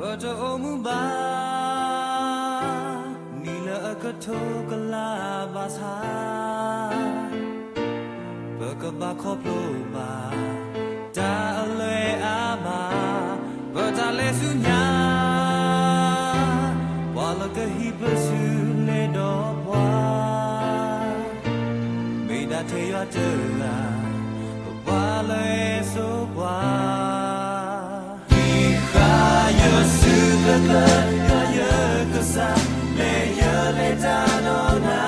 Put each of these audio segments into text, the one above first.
Baca omuba nila akatokala basa Bakabakoploba ta alwe ama Bata le sunya Wala kahipasu le do bwa Meda te yo tela Wala so bwa Ika yo su la ya ya kasa le ya le ta no na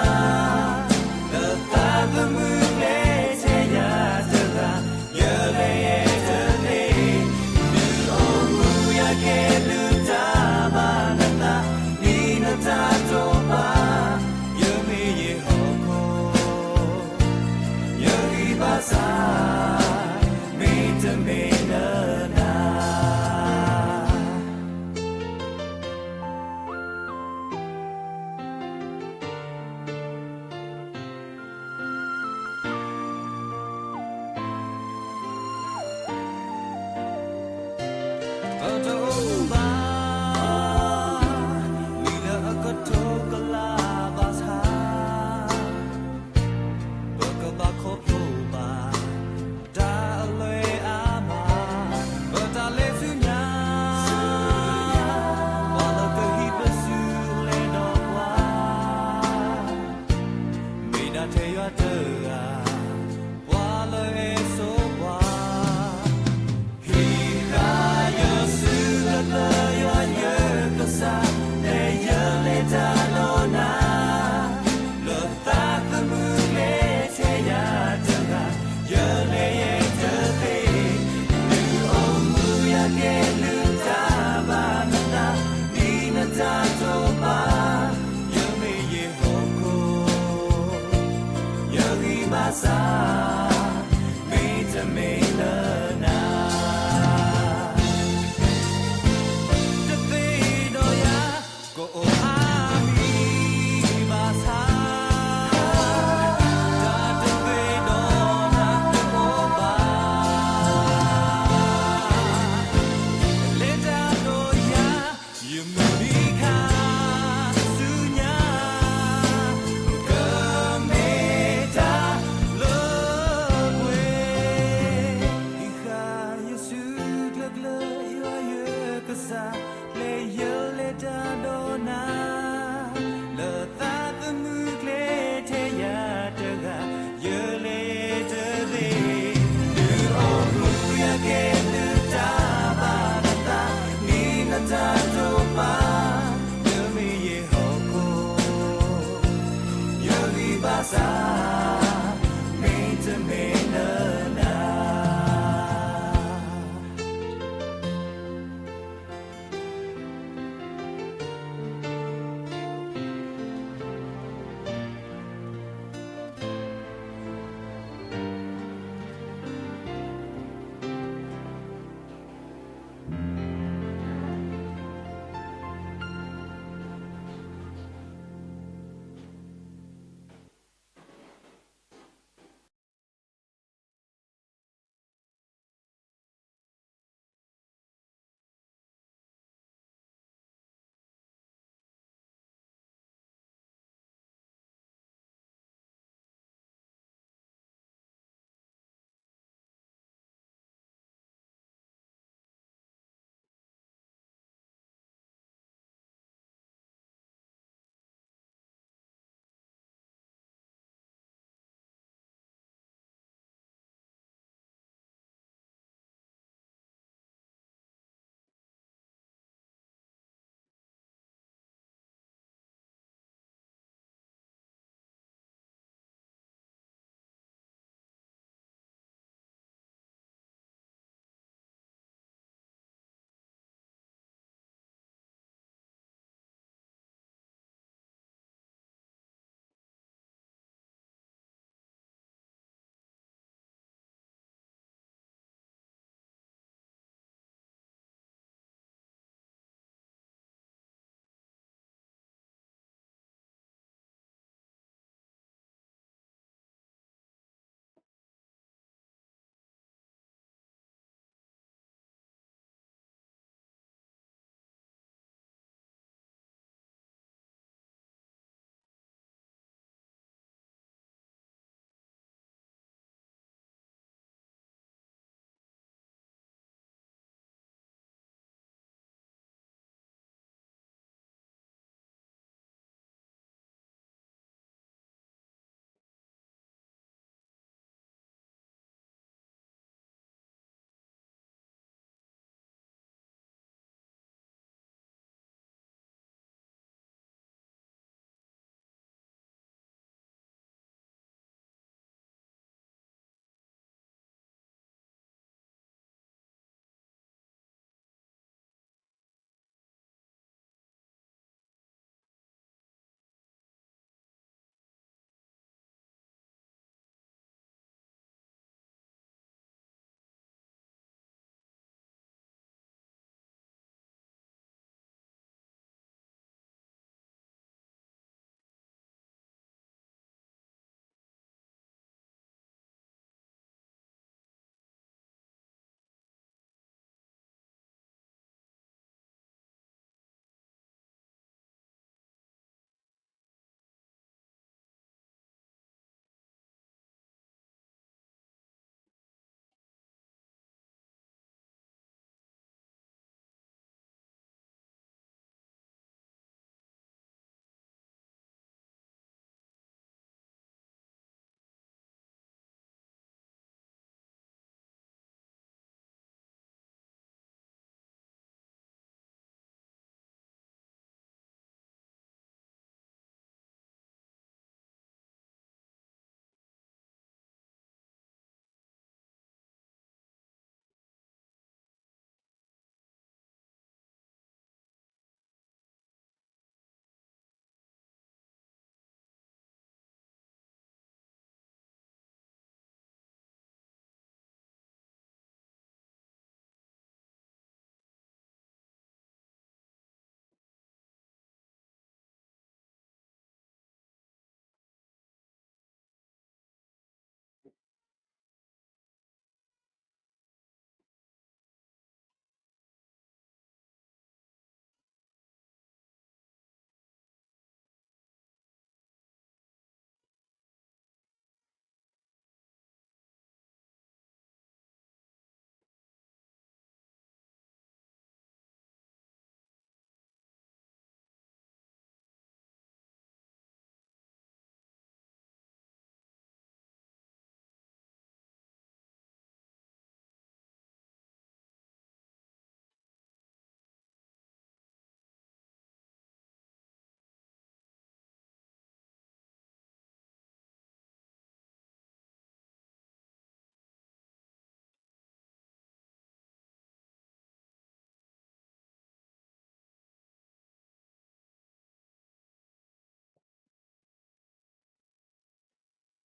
The ta mu le te ya tela ya le te le Nu o mu ya ke lu ta ba na ta ni na ta to ba ya me ye ho ko ya ri ba sa me te me na na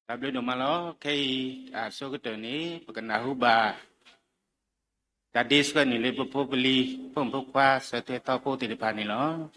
Tapi nomalo kei so ke ni pekena huba. Tadi suka nilai pupu beli pempukwa satu tapu di depan ni lo.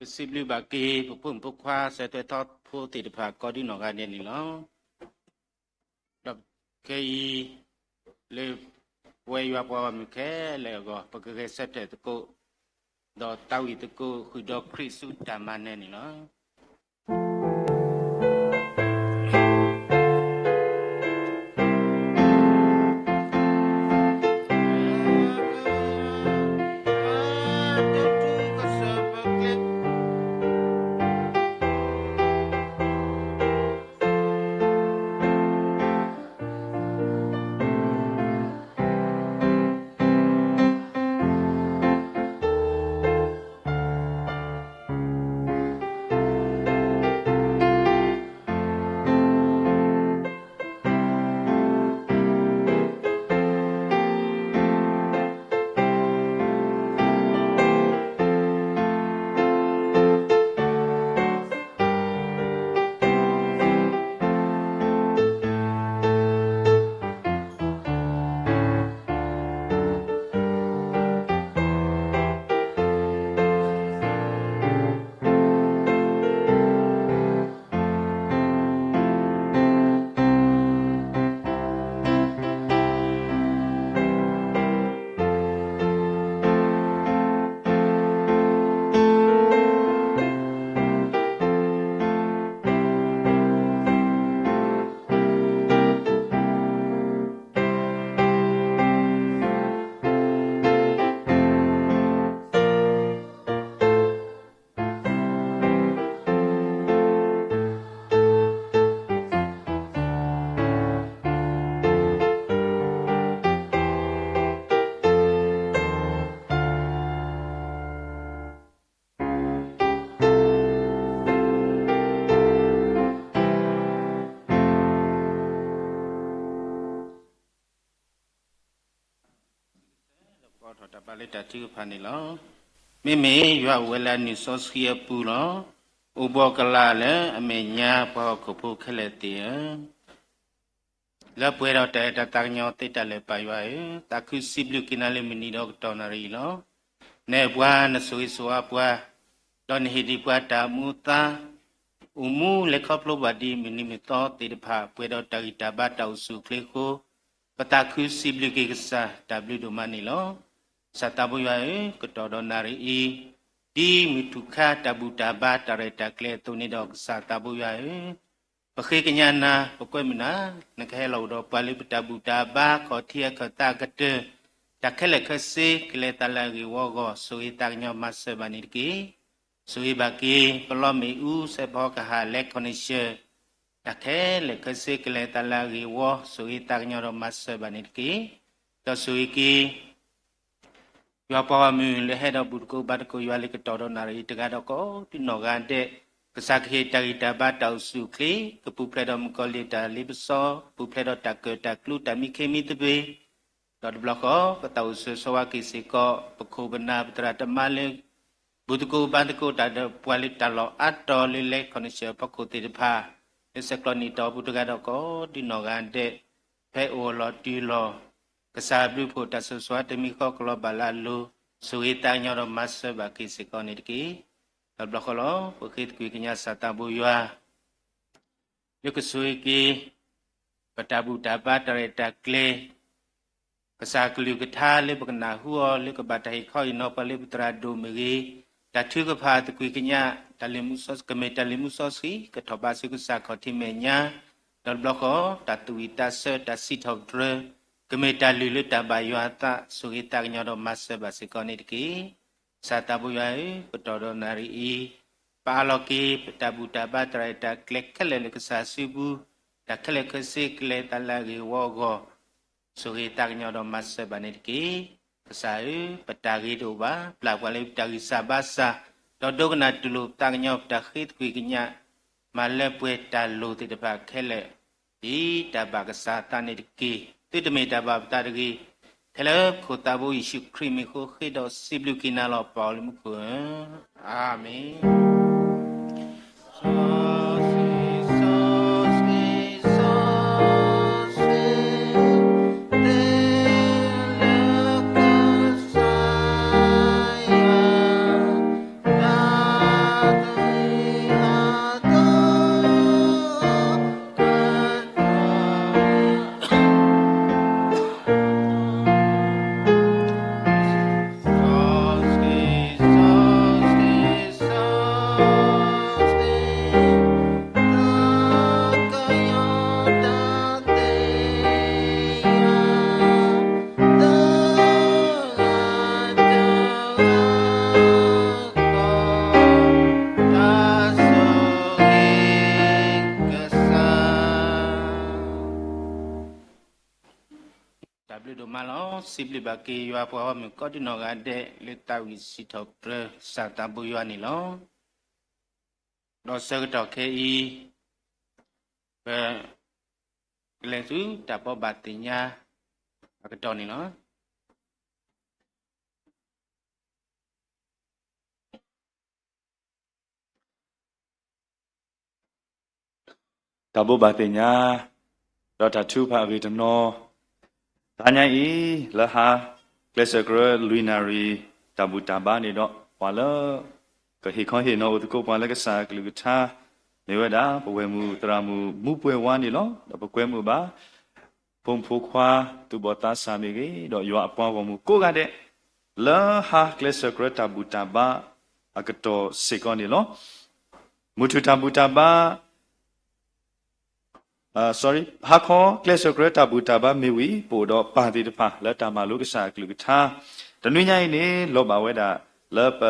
Sibli bagi pempukwa satu tapu di depan kau di nogan ni lo. Tapi kei le way apa muke le go pakai set tu ko do tahu itu ko hudo krisu taman ni lo. ပေါ်ထတာပါလေတတိဖာနေလောမိမိရွာဝဲလာနီစောစရီပူလောဥဘောကလာလေအမေညာဘောခုဖုခလက်တေလပွဲတော့တဲ့တတညောတိတ်တယ်လေပါရွာတခုစီဘလူကိနာလေမနီတော့တော်နာရီလောနေဘွားနဆွေဆွာဘွားတော်နေဟီဒီဘွားတာမူတာဥမူလက်ခပလိုဘာဒီမီနီမီတော့တေတဖာပွဲတော့တာဂီတာဘတောက်စုခလေကိုပတာခုစီဘလူကိကစား W ဒိုမနီလောစတာဘွာကတော်တော်နာရီဒီမီထုခါတဘူတာဘတရတကလေတုန်နေတော့စတာဘွာပခေကညာနာပကွဲမနာနခဲလောတော့ပါလိပတဘူတာဘခေါ်ထီယခတာကတဲ့တခဲလက်ခစေကလေတလာရီဝောကိုဆွေတညမဆဘနိကီဆွေဘကီပလောမီဦးစေဘောကဟာလက်ခနိရှတခဲလက်ခစေကလေတလာရီဝောဆွေတညမဆဘနိကီတဆွေကီယောပဝမီလေဟဲတော့ဘူကိုဘတ်ကိုရွာလိကတော်တော်နာရီတကတော့ကိုဒီနော်ကန်တဲ့ကစားခေတရီတဘတောက်စုခလီကပူပလက်တော်မကောလီတာလီပစောပူပလက်တော်တကတကလူတမီခေမီတပေတော်ဘလကောကတောက်ဆဆဝကိစီကောပခုဘနာပတရတမလေဘုဒ္ဓကိုဘန္တကိုတတပွာလီတလောအတော်လေးလေခொနရှပခုတိတဖာလက်စကလနီတော်ဘုဒ္ဓကတော့ကောဒီနော်ကန်တဲ့ဖဲအိုလောတီလောကစားပြုဖို့တဆဆွာတမီခောကလောဘလာလူဆွေတညောမဆဘကိစီကောနေတကီဘလခလောပခိတကွေကညာစတာဘူယွာယကဆွေကီပတဘူတာပါတရတကလေကစားကလူကထာလေပကနာဟူောလေကဘတိုင်ခေါိနောပလေပတရာဒိုမရီတထုကဖာတကွေကညာတလီမုဆော့ကမေတလီမုဆော့စီကထဘာစီကစားခေါတိမေညာဒဘလခောတတူဝီတဆတစီထောက်ဒရကမေတလူလတဘယွာတဆုဂီတညောမဆဘစီကောနေတကီစတာဘူယေပတော်တော်နာရီပါလောကီပတဘူတဘတရတကလက်ကလလကဆာစီဘူးတကလက်ကစီကလေတလာရီဝောဂောဆိုရီတညောမဆဘနေတကီကဆာပတာရီတို့ပါပလာဝလေတရီစာဘာစာတော်ဒုကနာတူလူတညောတခိတ်ကွေကညမလက်ပွဲတလူတိတပခဲလက်ဒီတဘကဆာတနေတကီတိတမေတဘတရကီခလခုတဘူယေရှုခရစ်မီကိုခေတော်စီဘလူကိနာလောပေါလမှုကိုအာမင်สิบลิบากียัวพอมีก็ที่นอกาเดเลตาวิสิทอเปรสาตาบุยานี่ลอดอเซกตอเคอีเปเลซุตาปอบาติญาอะกตอนี่ลอตาปอบาติญาดอตาทุภาวิตโนตาญาอีละหาเกลสกรลุยนารีตาบุตาบานี่ดอกว่าละก็เฮคอนเฮโนอุตโกปาละกษากลุกทาနေဝဒါပဝဲမှုတရာမှုမှုပွဲဝါနေလောပကွဲမှုပါဖုံဖိုခွာသူဘတာစာမီကြီးတော့ရွာအပွားပေါ်မှုကိုကတဲ့လာဟာကလစကရတာဘူတာဘာအကတော်စေကောနေလောမုထုတာဘူတာဘာsorry ဟာခေါကလစကရတာဘူတာဘာမေဝီပိုတော့ပါတိတဖာလက်တာမလုကစာကလုကထာတနွေညိုင်းနေလောဘဝဲတာလပ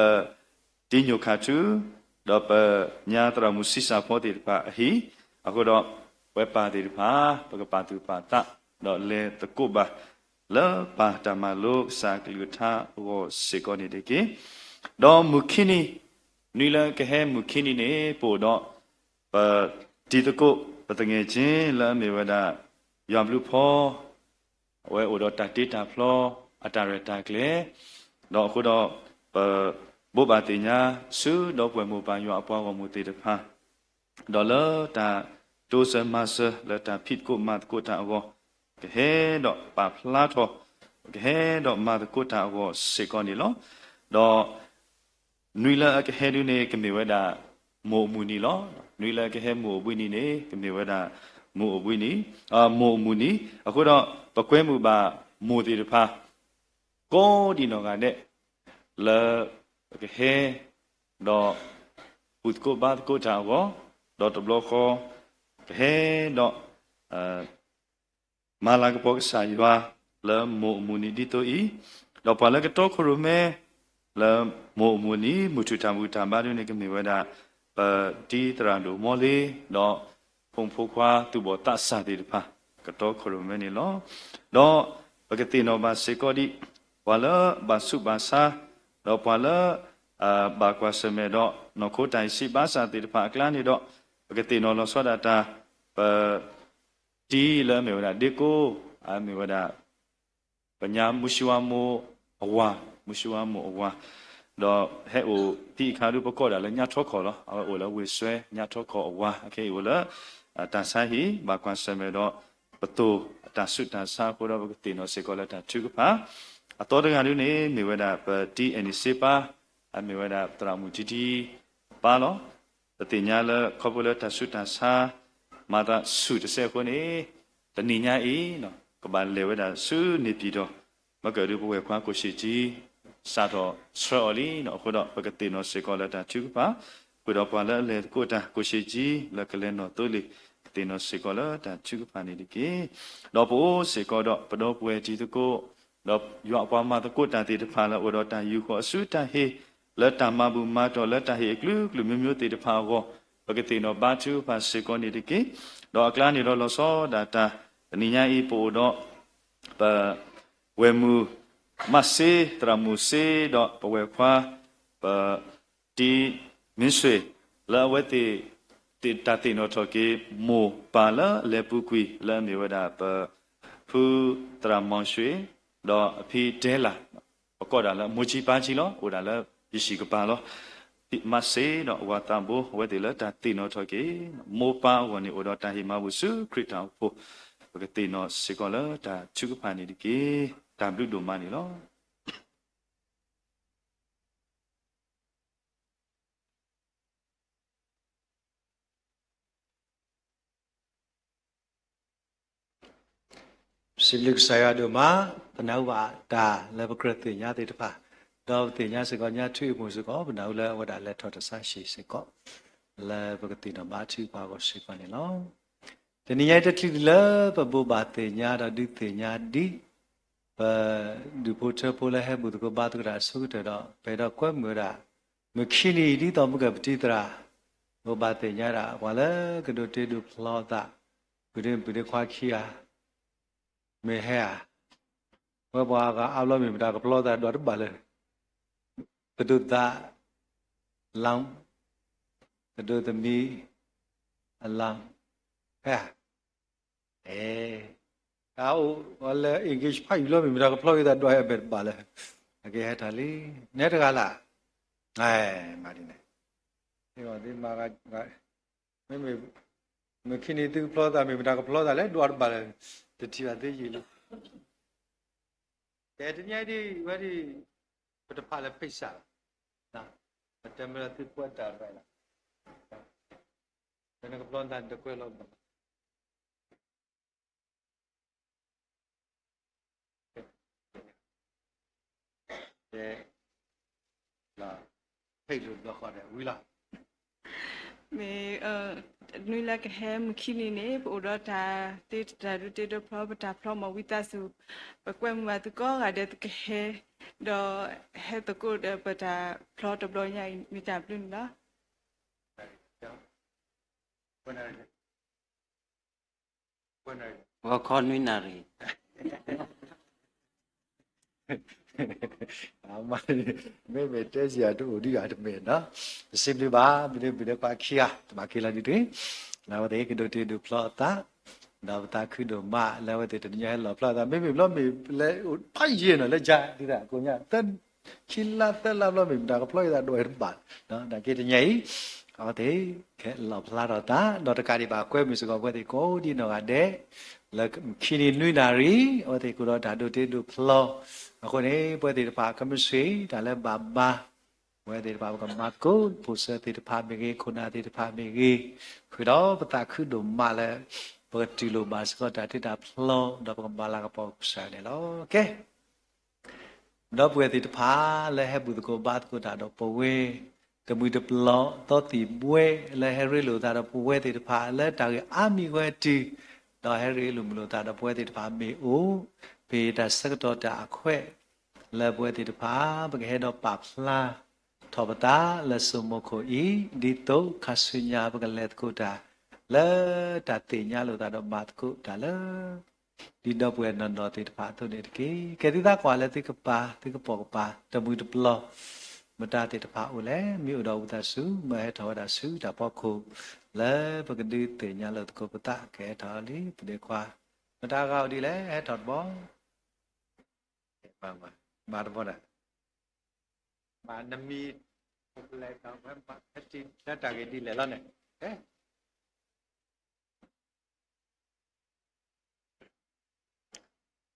တင်းညိုခါချူတော့ပညာတရမှုစိစာဖောတိတဖာအဟိအခုတော့ဝဲပါတိတဖာပကပါတုပါတတော့လေတကုပါလောပါတမလုစာကလုထာဝစေကောနေတေကေတော့မုခိနီနီလကဟဲမုခိနီနေပိုတော့ပဒီတကုပတငယ်ချင်းလာမေဝဒယံဘလူဖောဝဲအိုတော့တတိတာဖလော အတာရတာကလေတော့ခုတော့ဘုဘာတင်ညာစုတော့ပွဲမှုပန်းရွာအပွားကမှုတေတဖာဒေါ်လာတာတိုးစမဆလတာဖိတ်ကိုမတ်ကိုတာအောကဟဲတော့ပါဖလာတော့ကဟဲတော့မတ်ကိုတာအောစေကောနီလောတော့နွေလာကဟဲဒူနေကမေဝဒါမိုမူနီလောနွေလာကဟဲမိုဘွီနီနေကမေဝဒါမိုဘွီနီမိုမူနီအခုတော့ပကွဲမှုပါမိုတေတဖာကိုဒီနော်ကနဲ့လာကဟဲတော့ပုတ်ကိုဘတ်ကိုတာအောတော့တဘလခေါ်ကဟဲတော့မာလာကပေါကစာရွာလာမိုမူနီဒီတိုဤတော့ပါလာကတော့ခရုမဲလာမိုမူနီမူထူတမူတမဘာဒုနေကမေဝဒါတီတရန်ဒိုမော်လီတော့ဖုန်ဖိုခွာသူဘောတဆာတိတဖာကတော့ခရုမဲနီလောတော့ပကတိနောဘာစေကောဒီဝလာဘာစုဘာစာတော့ပါလာဘာကွာစမေတော့နခိုတိုင်စီဘာစာတိတဖာကလာနေတော့ပကတိနောလောဆောဒတာတီလာမေဝဒါဒီကိုအမေဝဒါပညာမုရှဝမောအဝါမုရှဝမောအဝါတော့ဟဲ့ဟိုတီခါရူပကောဒါလည်းညထောခေါ်လောဟိုလည်းဝေဆွဲညထောခေါ်အဝါโอเคဟိုလည်းတန်ဆိုင်ဟီဘာကွန်ဆမေတော့ပတူတန်ဆုတန်စာကိုတော့ပကတိနောစေကောလတာသူကပါအတော်တကလူနေမေဝဒါပတီအန်ဒီစေပါအမေဝဒါတရာမူတီတီပါလောတတိညာလခေါ်ပလတန်ဆုတန်စာမာတာဆုတစေခွနေတဏိညာအေနော်ကဘာလေဝဒါဆုနေပြီတော့မကရူပဝဲခွာကိုရှိကြီးစာတော့ဆော်လီနော်ခုတော့ပကတိနောစေကောလတာသူကပါကိုတော့ပါလဲလေကိုတာကိုရှိကြီးလကလဲနော်တိုလီတေနောစေကောလတာသူကပါနေဒီကေတော့ပိုးစေကောတော့ပတော့ပွဲကြီးတကိုတော့ရွာပွားမှာတကိုတာတေတဖာလဲဝတော့တာယူခေါ်အဆုတဟေလက်တမဘူးမတော်လက်တဟေကလူကလူမျိုးမျိုးတေတဖာကောပကတိနောဘာသူပါစေကောနေဒီကေတော့အကလာနေတော့လောစောဒါတာနိညာဤပိုတော့ပဝေမူမဆေတရမူဆေတော့ပဝေခွာပတီမင်းဆွေလာဝတိတေတတိနောထောကေမိုပါလာလေပုကွီလာမြေဝဒပဖူတရမောင်ရွှေတော့အဖေတဲလာပကောဒါလာမူချီပါချီလောဟိုဒါလာရရှိကပါလောမဆေတော့ဝါတံဘူဝတိလာတတိနောထောကေမိုပါဝနေဩတော့တဟိမဝုစုခရစ်တောဖို့ပကတိနောစေကောလာဒါချုကဖာနေဒီကေဒါဘလူဒိုမနီလောစိလိဆရာတို့မှာဘနာဝတာလည်းပကရတိညာတေတပါတော့တေညာစကောညာထွေမှုစကောဘနာဝလည်းဝဒလည်းထောတဆရှိစကောလည်းပကတိတော့ဘာချီပါကိုရှိပါနေလောတနည်းရတဲ့တိလည်းပဘူဘာတေညာတော့ဒီတေညာဒီပဒုဖို့ချဖို့လည်းဟဲ့ဘူးကဘာတကရာဆုတော့ဘယ်တော့ကွက်မျိုးတာမခိလီဒီတော့မကပတိတရာဘောဘာတေညာတာဘာလဲကဒိုတေဒုဖလောတာဘုရင်ဘုရင်ခွာခီယာမေဟဲဝဘွားကအလောမီမတာကပလောတာတော့ဘာလဲတဒုတာလောင်တဒုသမီအလောင်ဟဲအော်ဝလဲအင်္ဂလိပ်ဖိုင်လောမီမတာကပလောတာတော့ရပဲဘာလဲအကေဟတာလီနဲ့တကလားမာဒီနေဒီတော့ဒီမှာကမေခင်းနေသူပလောတာမီမတာကပလောတာလဲတော့ဘာလဲတတိယသေးကြီးလို့ကဲဒီညဒီဝရီဘတ်ဖာလည်းပိတ်စားနော်တမရတိပွတ်တာပဲလားဒါနဲ့ကပလန်တန်တကွဲလို့လာဖိတ်လို့တော့ခေါ်တယ်ဝီလာမေနွေလကဟဲမခိလီနေပိုတော့တာတေတာရူတေတော့ဖလောပတာဖလောမဝိတဆုပကွဲမှာတကောကတဲ့ကဟဲတော့ဟဲတကုတ်ပတာဖလောတဘလညိုင်မိတာပလွန်းလားဝါခေါ်နွေနာရီမမေတဲစီယာတို့ဒီယာတမေနော်စိပလီပါဘီဘီပါခီယာတမခီလာဒီတွေနာဝတဲ့ကဒိုတီဒူဖလောတာ đó ta cứ đồ mạ là vậy thì nhà lọp là ta mấy lo mình lấy phải gì nó lấy cha đi ra cô nhà tên khi là tên làm lo mình đã có plei ra đuổi bạn đó đã kia thì nhảy có thế cái lọp là đó ta đó là cái đi bà quên mình sẽ có vậy thì cố đi nó để là khi đi nuôi nà rí vậy thì cô đó đã đầu tiên được plo cô này vậy thì bà cầm suy đã là bà vậy thì bà cầm mặt cố phụ sơ thì bà mình cái cô nào thì bà mình cái khi đó ta cứ đồ mạ là bữa trưa lúc bà sẽ có trả thì đã plo đó bằng bà là cái bao sáng này đó ok đó bữa thì phá là hết bữa cô bắt cô đã đọc bữa cái bữa được plo đó thì bữa là hết rồi lúc đã đọc bữa thì phá là trả cái ami quay đi đó hết rồi lúc đã đọc bữa thì phá mì ú vì đã sắc đó đã khỏe là bữa thì phá bằng hết đó bạc la thọ bát là số một khối ý đi tố khá suy nhà bằng lẹt cô đã lỡ đã tiền nhà lúc ta đọc bát cụ đã lỡ đi đâu quên nón đó thì phá thôi để cái thứ ta gọi là cái pa cái bỏ pa ta mui đập lo mà ta thì phá u lẽ miu đầu ta xứ mà hết thọ đã xứ đã bỏ cụ lỡ và cái đi tiền nhà lúc cô ta cái thọ lý để qua mà ta gạo đi lẽ hết thọ bỏ mà đó nè mà nằm mi lại tao phải bắt hết đi đã trả cái đi lại lo này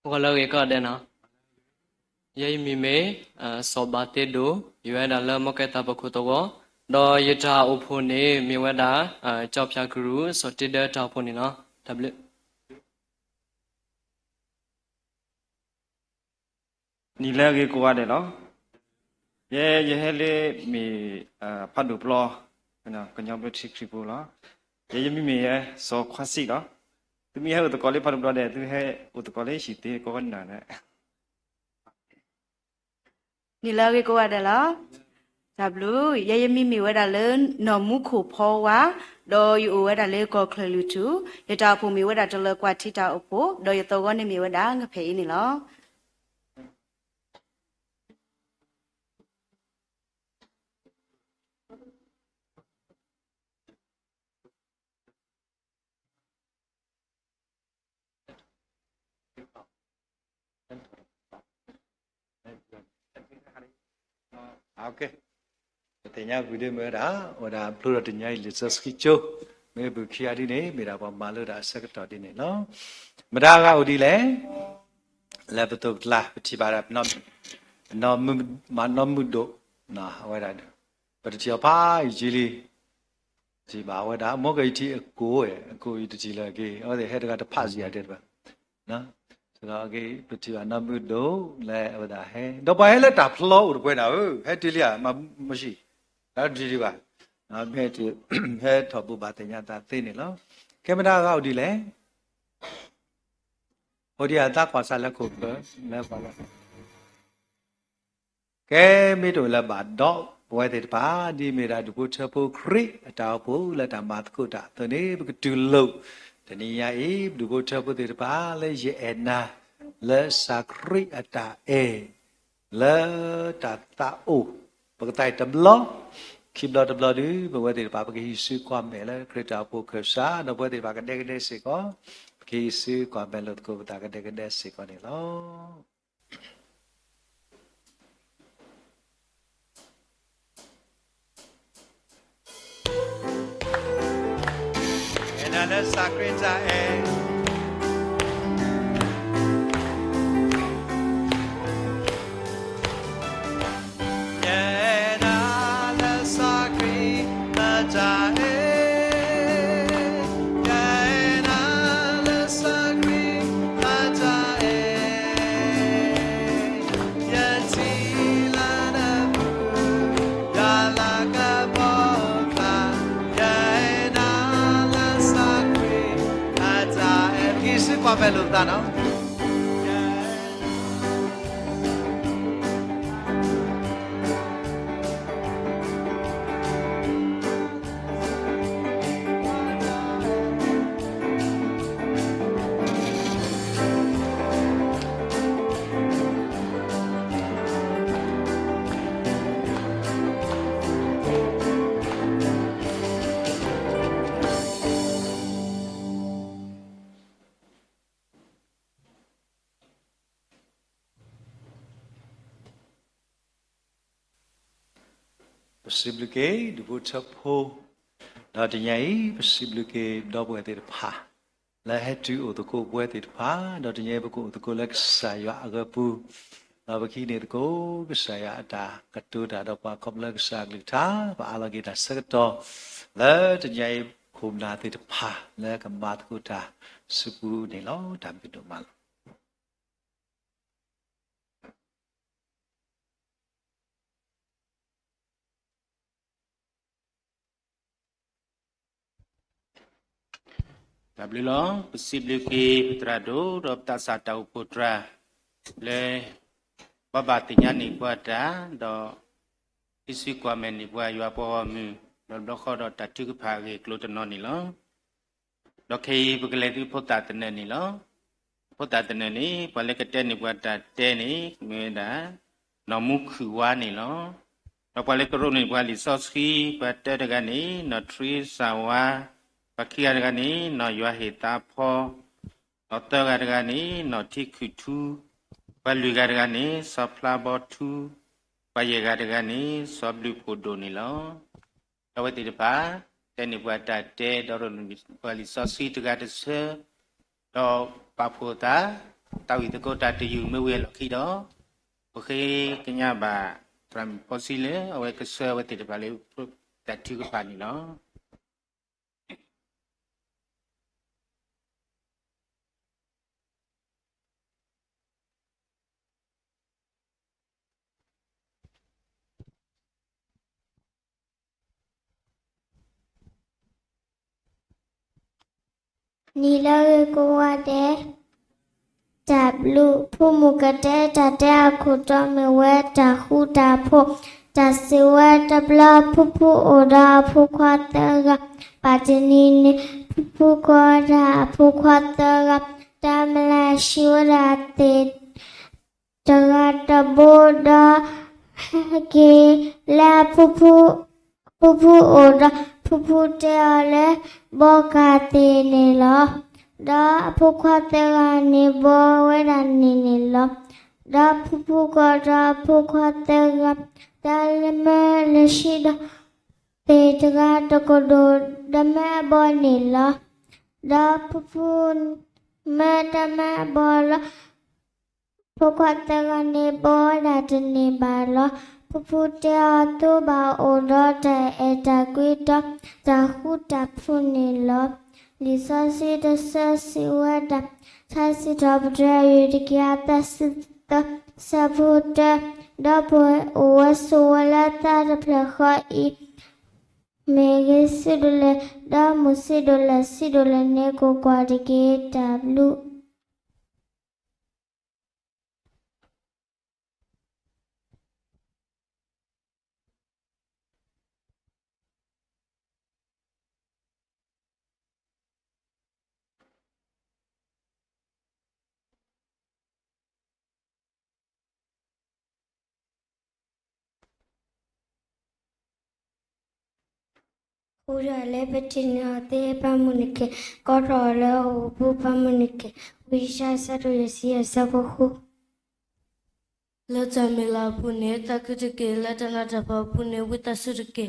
gọi là cái cái đó vậy mình mấy so ba tết đó vậy là làm một cái tập khu đó đó vậy cha ô phô này mình vậy đã cho phía guru so tết đó cha phô này nó tập luyện ni la ge ko ade lo ye hele mi phat du plo na kanyaw be thik thik bo lo ye mi me ye so khwasi lo tu mi he ut ko le phat du plo de tu he ut ko le shi te ko na ne ni la ge ko ada la sablu ye mi mi wa da le no mu khu pho wa do yu wa da le ko khlu tu ye ta phu mi wa da le kwa thi ta opo do ye to go ni mi wa da nga phe ni lo ok thì nhà video mới đã plura thì nhà lịch sử cho mấy bữa kia đi này mình đã vào mà lỡ đã sẽ cái đi này nó mà đã gạo đi lẽ là bắt đầu là chỉ bảo là nó mà nó mức độ nó vậy đó bắt đầu chiều phá chỉ bảo vậy đó mỗi cái thì cô chỉ là cái ở đây hết cái phá gì đấy vậy nó rồi cái bữa chiều nó mức độ là vậy đó hết đó phải là tập lâu rồi quên nào hết đi liền mà gì đó đi vào nó hết thì hết thọ bù bà thì nhà ta tên này nó cái mà đã gạo đi lẽ hồi đi ta quan sát là cột bờ là bảo là cái mấy đồ là bản đó vậy thì bà đi mấy ra được cho bố khri tao bố là tao bắt cô ta từ đấy cái từ lâu từ này ấy được cho bố thì bà lấy gì na lấy sakri ta lấy ta u bằng tay tầm lo khi tầm lo đi vậy thì bà cái sự quan mẹ là cái tao bố cơ sa nó vậy thì bà cái đây sẽ có khi sư quan bên lột cô ta cái đây sẽ có này lo Nana sakrinza qua về lượt ta nó possibility ဒီဘုချဖို့တော့တညာဤ possibility တော့ဘွယ်တဲ့ဖာလဲဟတူတကိုဘွယ်တဲ့ဖာတော့တညာဘကိုတကိုလက်ဆာရအကပူတော့ဘခိနေတကိုကဆာရတာကတူတာတော့ပါကမလက်ဆာကလတာပါအလကေတာစကတော့လဲတညာခုမနာတဲ့ဖာလဲကမတ်ကူတာစပူနေလို့တမ်ပြတော့မလ ဒါဘလလောပစီဘလကေပတရာဒိုတော့တဆာတောပုတရာလေဘဘတိညာနိကွာတာတော့ပစ္စည်းကွာမယ်နိပွားရွာပေါ်မူတော့ခေါ်တော့တတုကဖာကေကလိုတနောနိလောတော့ခေပကလေတိဖို့တာတနေနိလောဖို့တာတနေနိဘလကတဲ့နိပွားတာတဲနိငွေတာနော်မုခူဝါနိလောတော့ဘလကရုနိပွားလီဆော့စခီပတ်တဲ့တကနေနော်ထရီဆာဝါ ပခိယရကနိနောယွာဟေတာဖောနောတကရကနိနောတိခုထုပလူကရကနိဆောဖလာဘောထုပယေကရကနိဆောဘလူပိုဒိုနိလောတဝတိတပါတဲနိဘဝတတဲတော်ရပလီဆောစီတကတဆေတော့ပဖိုတာတောဝိတကောတတယူမဝဲလခိတော့ပခေကညဘာထရမ်ပိုစီလေအဝဲကဆေဝတိတပါလေတတိကပါနိလော နီလာကိုဝတဲ့တပ်လူဖုမှုကတဲ့တတဲ့ခုတော်မဝဲတခုတာဖို့တစီဝဲတဘလဖုဖုအိုဒါဖုခွာတကပါတနီနေဖုခွာဒါဖုခွာတကတမလာရှိဝရတဲ့တကတဘောဒါကေလာဖုဖုအိုဒါဖုဖုတဲ့လေဘောကတဲ့နေလောဒါဖုခွာတဲ့ကနေဘောဝဲတာနေနေလောဒါဖုဖုကဒါဖုခွာတဲ့ကဒါလမဲလရှိဒါတေတကတကဒိုဒမဲဘောနေလောဒါဖုဖုမဲဒမဲဘောလောဖုခွာတဲ့ကနေဘောဒါတနေပါလောဖုတဲ့တူပါအိုတော့တဲ့အတာကွေတော့တခုတဖုနေလောလီစာစီဒဆစီဝဒဆာစီတော့ပဒရယူဒီကယာတစတဆဘုဒဒဘအိုဆောလာတာဒပလခအီမေဂစီဒလေဒါမူစီဒလေစီဒလေနေကိုကွာဒီကေတဘလူ ဦးရလည်းပတိနာသေးပမှုန်ကေကောတော်လည်းဘူပမှုန်ကေဝိရှာစရရစီစဘခုလောချမေလာပုနေတကတကေလတနာတပပုနေဝိတဆုရကေ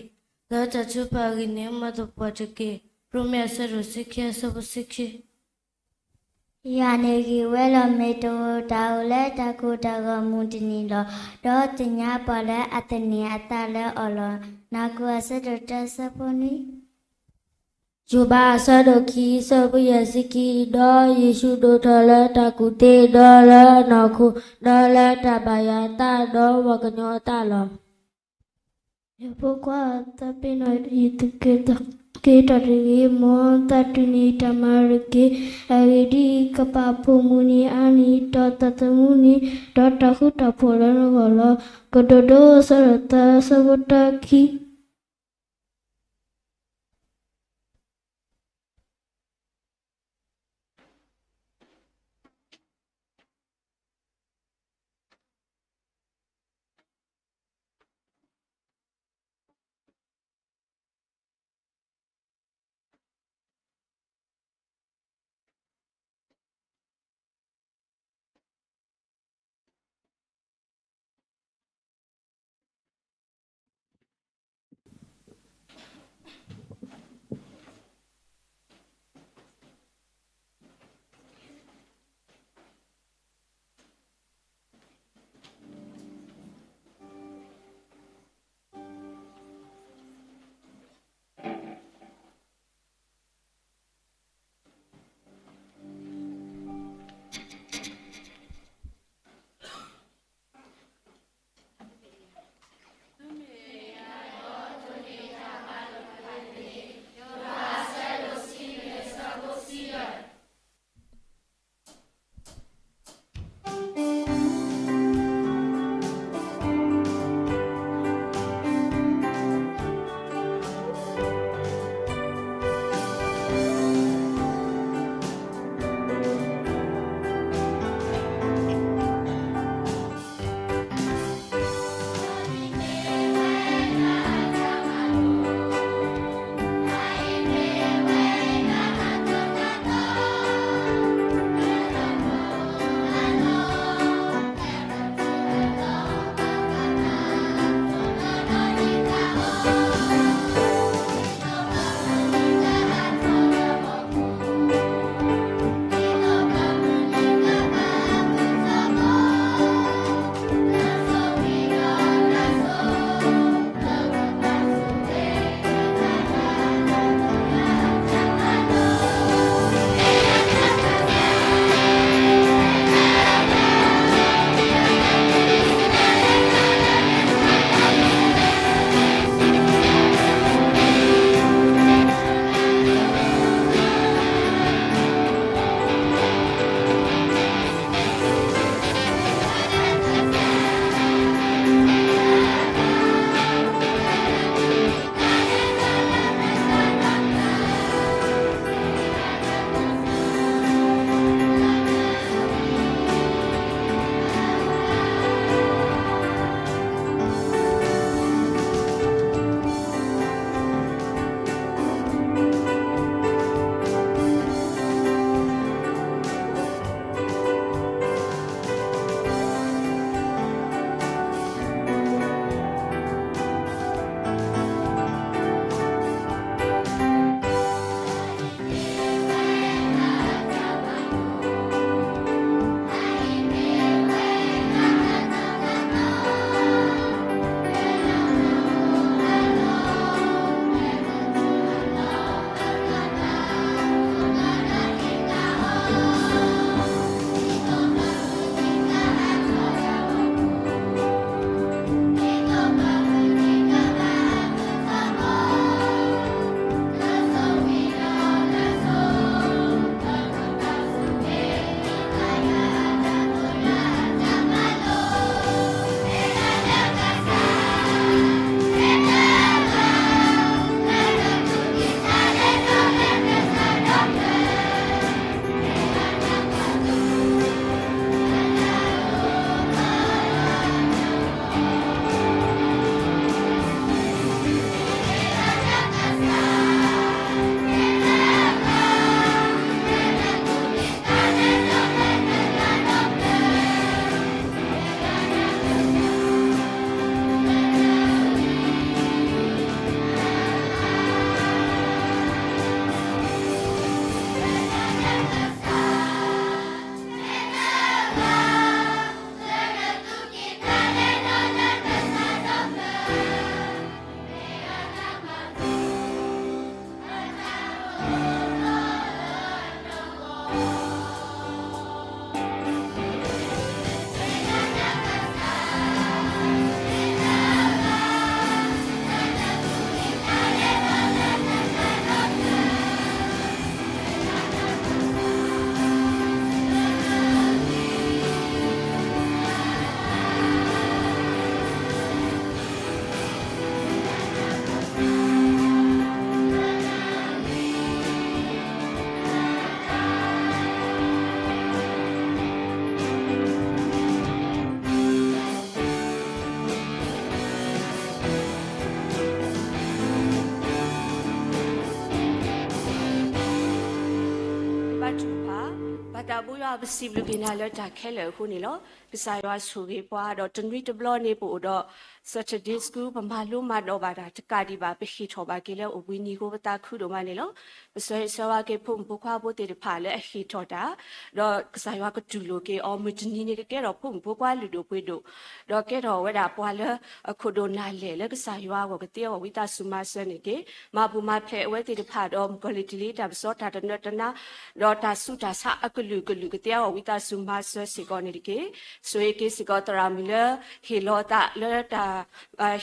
လောချချုပါဂိနေမတပတကေပရမေဆရစိခေစဘစိခေ ယာနေကြီးဝဲလမေတောတာလည်းတကုတကမုန်တနီလောတော့တညာပါလဲအတနီအတလည်းအော်လောနာကွာစတတဆပနီဂျူဘာဆဒခီဆပယစကီဒေါ်ယေရှုဒိုထလဲတကုတေဒေါ်လဲနော်ခုဒေါ်လဲတပါယတာဒေါ်ဝကညောတာလောယပုကွာတပိနရီတကေတကေတရီမောတတနီတမရကေအဝိဒီကပဖုမူနီအာနီတောတတမူနီတောတခုတဖောလနောလောကဒဒိုဆရတသဝတခီ တာဘူးရပစီဘလူကင်နာလတာခဲလေခုနေလောပစာရွာဆူကြီးပွားတော့တနွိတဘလောနေပို့တော့ Saturday school ပမာလုံးမတော့ပါတာတကတိပါပခိထောပါကေလေအဝီနီကိုပတာခုတော့မနေလောပစရဆဝကေဖုန်ဘခွားဖို့တေဖာလေအခိထောတာတော့ကစာရွာကတူလိုကေအော်မတနီနေကေတော့ဖုန်ဘခွားလူတို့ပွေတို့တော့ကေတော့ဝဲတာပွားလေအခုတို့နာလေလေကစာရွာကိုကတေဝဝိတာစုမဆနေကေမဘူမဖလေဝဲတေဖာတော့ကလီတီလီတာစောတာတနတနာတော့တာစုတာစာအကလူကလူကတေဝဝိတာစုမဆစီကောနေကေဆွေကေစီကောတရာမီလေဟီလောတာလေတာ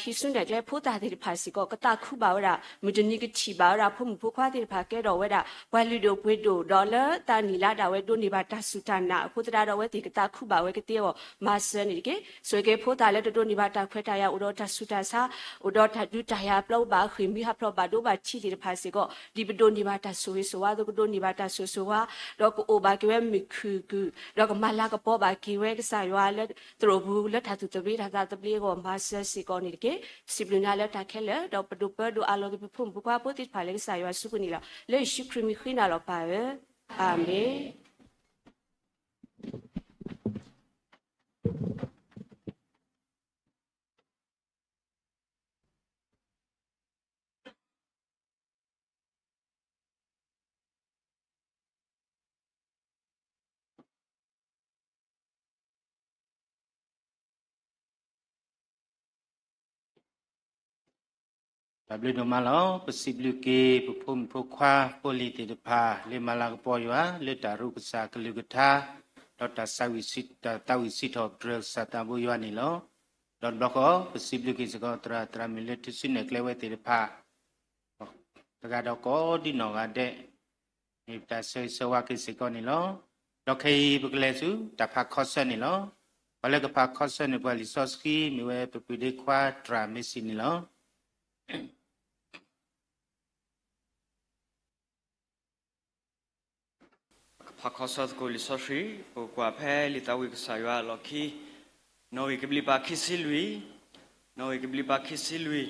ဟီစွန်းတဲ့ဖိုးတာတဲ့ဖာစီကောကတခုပါဝရမဒနီကချီပါဝရဖုံဖုခွားတဲ့ဖာကဲတော့ဝဲတာဝဲလူတို့ပွေးတို့ဒေါ်လာတာနီလာတာဝဲတို့နေပါတဆူတနာအခုတရာတော့ဝဲဒီကတခုပါဝဲကတဲ့မဆန်နေကေဆွေကေဖိုးတာလေတို့နေပါတခွဲတာရဥတော်တဆူတဆာဥတော်ထဒူတရာပလောက်ပါခီမီဟာပလောက်ပါတို့ပါချီတဲ့ဖာစီကောဒီဘတို့နေပါတဆူဝဲဆိုဝါတို့နေပါတဆူဆိုဝါတော့ကိုအိုဘာကေဝဲမီခူကူတော့ကမလာကပေါ်ပါကေဝဲကစားရွာလေသူတို့ဘူးလက်ထသူတပိတာတာတပိကိုမဆစီကောနေကေစီဘလနာလက်တာခဲလေတော့ပဒုပဒူအလောကဖုန်ဘကွာပိုတိဖာလေစားရွာစုကနီလာလေရှိခရမီခိနာလောပါပဲအာမင်ဒါဘလဒမလောပစီဘလူကေပဖုန်ဖခွာပိုလီတေတဖာလေမလာကပေါ်ရွာလေတာရုပစာကလူကထာဒေါတာဆာဝီစီတာဝီစီထောဒရစတာဘူရွာနေလောဒေါဘလကောပစီဘလူကေစကောတရာမီလက်တစနေကလေဝဲတေတဖာတကတော့ကောဒီနောကတဲ့နေတာဆွေဆဝကိစကောနေလောဒေါခေပကလေစုတဖာခောဆနေလောဘလကဖာခောဆနေပွာလီဆော့စကီမြဝဲပပီဒေခွာဒရာမီစီနေလောพักข้อสอบกุลิสอชีปกว่าแพ้ลิตาวิกสายวาล็อกคีนวิกบลิปาคิซิลุยนวิกบลิปาคิซิลุย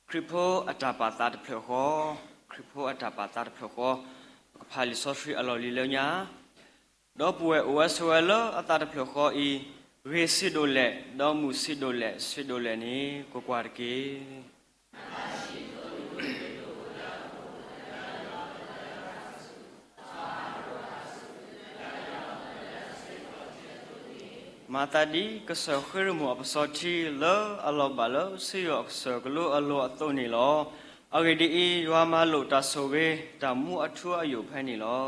คริปโพอัตตาปาตาเพลโคคริปโพอัตตาปาตาเพลโคพาลิสอชีอลอลิเลญาดอป่วยโอเอสเวลอัตตาเพลโคอีเวซิโดเลดอมุซิโดเลนี่กกวาดเกมาตาดีก็เสือขึ้นหัวปสอทีเลออลอบาเลอสิยอกเสือกลูอลัวตัวนี่ลอเอาไงดียามาลุตาโซเวตามูอัทัวอยู่ภายนี่ลอ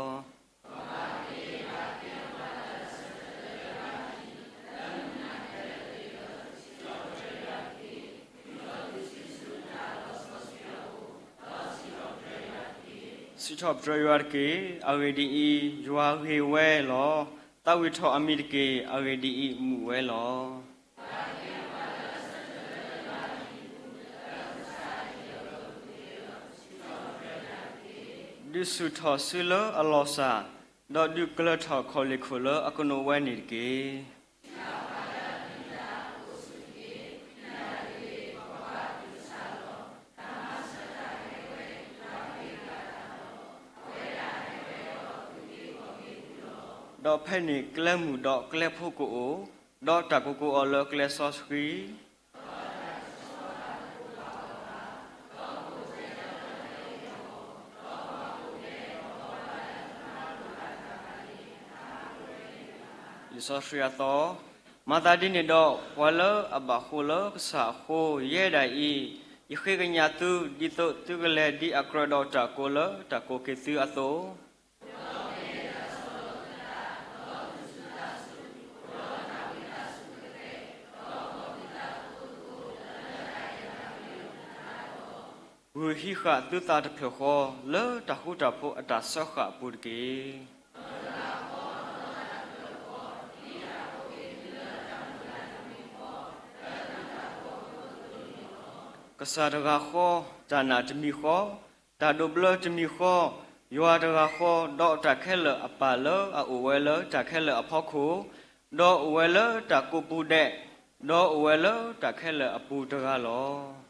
สิชอบดรอยร์เกเอาไงดียัวเฮเวลอตาวิทออเมริกาอาเรดีมูเวลอดิสุทอซิลอลอซาดอดุกลทอคอลิโคลออโนเวนิเกดอกเพนิกเลมูดอกเลพูกูดอกตะกูกูอลกเลซอสกีลิซอสรีอาโตมาตาดินดอกวะเลอบะโคเลกษาโคเยไดอียเคกญาตุดิโตตุกเลดิอะกรดอตะโกเลตะโกเกตุอะโตဝဟိခတုတာတဖခောလေတခုတဖို့အတဆောခပုဒ်ကေကစားရဂခောဇာနာတမီခောတာဒိုဘလတမီခောယောရဂခောဒေါတခဲလအပါလအဝဲလတခဲလအဖောခုဒေါဝဲလတကုပုတဲ့ဒေါဝဲလတခဲလအပူတကားလော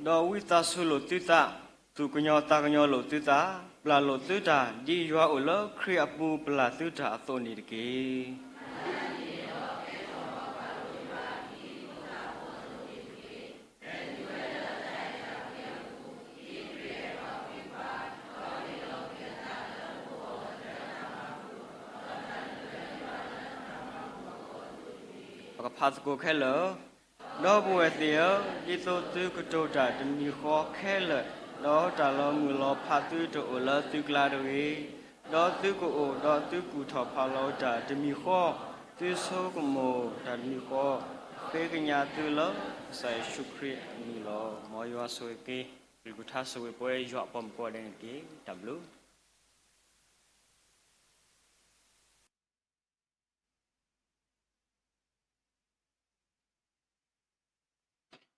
ดอวิตาสุโลตุตาตุกญอตากญอโลตุตาปลาโลตุตาดียัวโอลครีอปูปลาตุตาโตนิดเกพาสโกแค่เหรอดอบัวเตียวยิโตตุกโตตาดมีขอแค่เหรอดอตาลอมือลอพาตุโตโอลตุกลาดเวดอตุกโอดอตุกุทอพาลอตาดมีขอตุโซกโมตาดมีขอเปกญาตุลอใส่ชุครีมีลอมอยวาสวยเกริกุทัสวยป่วยยอปอมปอเดนเกดับลู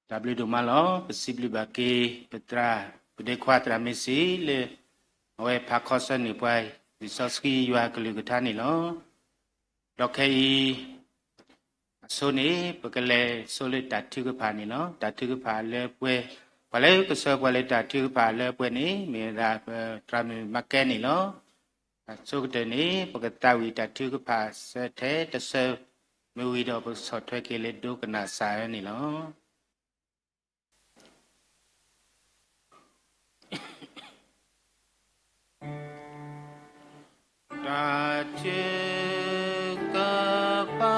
W do malo possibly baki petra pede kwatra mesi le oe pakhosa ni pai visoski yua kaligutha ni lo dokai asoni pakale sole tathu ka pha ni lo tathu ka pha le pwe pale kaso pale tathu ka pha le pwe ni me da trami makke ni lo so kete ni pakatawi tathu ka pha se the tase me wi do so thwe ke le do kana sa ni lo da che ka pa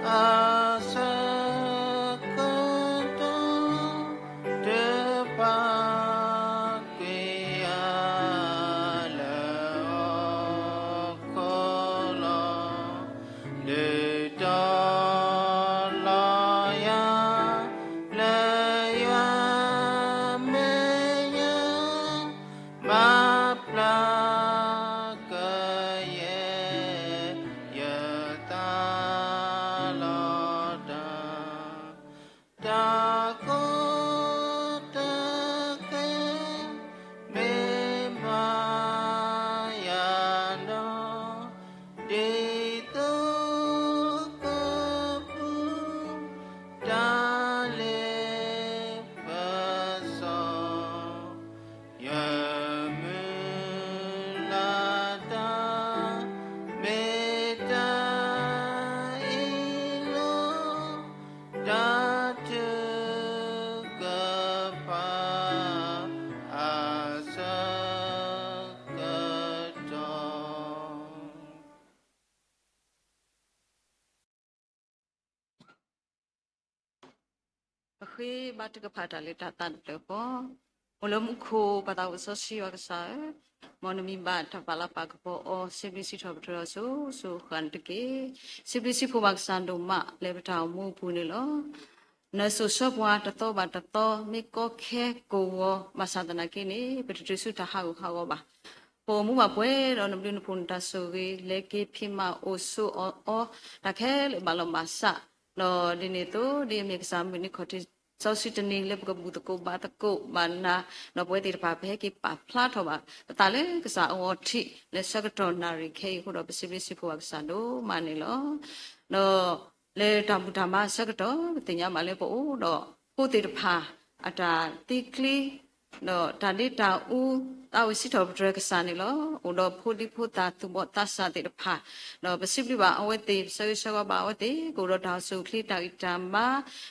a sa ka to te pa ke a la ko lo de da la ya le ya me ya ma pla khi ba cái phạt là ta tan được po olom khu ba tao so si wa sa mon mi ba ta pala pa ko o cbc thop tro so khan te ke cbc pho ba san do ma le ba taw mu pu ni lo na so so wa ta to ba ta to mi ko khe ko wo ma sa ta na ke ni ba tu su ta ha ko ba po mu ma pwe ro na blu pun ta so ge le ke phi ma o so o ta khe le ba lo ma sa no di ni to di mi exam ni ko ti sau khi tin niệm lên cái bút câu ba ta câu mà na nó bây giờ bà bé cái bà plat thôi ta lấy cái sao ở thị lấy sao cái tròn nari cái khu đó bị xí phụ cái sao đó mà này nó lấy tham mà sao cái đó thì nhà mà lấy bộ đó bút thì bà à ta tikli nó ta đi ta u tao xí thầu rồi cái sao này nó đó bút ta tụi bọn ta sao thì bà nó bị xí bà ở đây sao bà ở đây cô đó ta số khi ta ít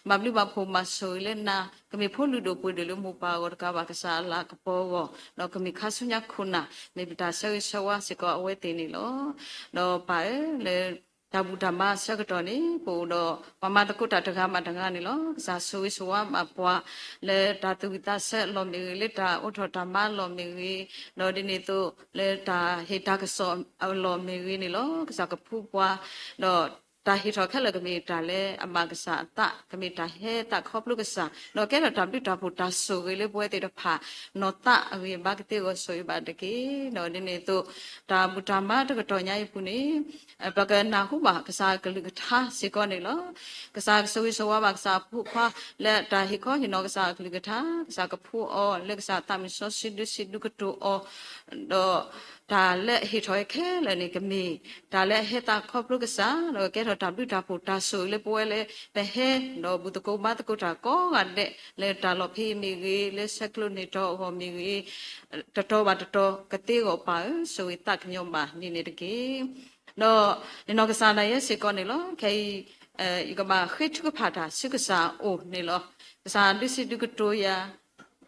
mà bli ba pho ma so le na kami pho lu do pu de lu mu pa go ka ba ka sa la ka po go no kami khasu nya khuna me bita sa wa se ko awe te ni lo no pa le ta bu da ma sa ka to ni po do pa ma ta ko ta ga ma ta ga ni lo sa so wa ma pwa le ta tu ta sa lo mi le ta o tho ta ma lo mi wi no di ni to le ta he ta ka so lo mi wi ni lo sa ka phu pwa no ta hi tho khala kami ta le ama ka sa ta kami ta he ta khop lu ka sa no ke no ta bi ta pu ta so ge le bwe te da pha no ta wi ba ke te go so ba de ki no ni ne to ta bu ta ma ta ka to nya pu ni ba ka na hu ba ka sa ka lu ka tha se ko ni lo ka sa so wi so wa ba ka sa phu khwa le ta hi ko hi no ka sa ka lu ka tha ka sa ka phu o le ka sa ta mi so si du ka to o do ဒါလက်ဟိထောခဲလဲနေကမီဒါလက်ဟေတာခေါပလုကစားတော့ကဲတော့တပိတာပိုတာဆိုလေပွဲလေပဲဟဲတော့ဘူးတကုမတကုတာကောကတဲ့လေတာလောဖေးမီကြီးလေဆက်ကလုနေတော့ဟောမီကြီးတတော်ပါတတော်ကတိကိုပါဆိုတတ်ညောပါနေတကေတော့ဒီနောကစားနိုင်ရဲ့စေကောနေလောခဲဤကမှာခိထုကဖာတာစုကစားအိုနေလောကစားဒုစီဒုကတိုယာ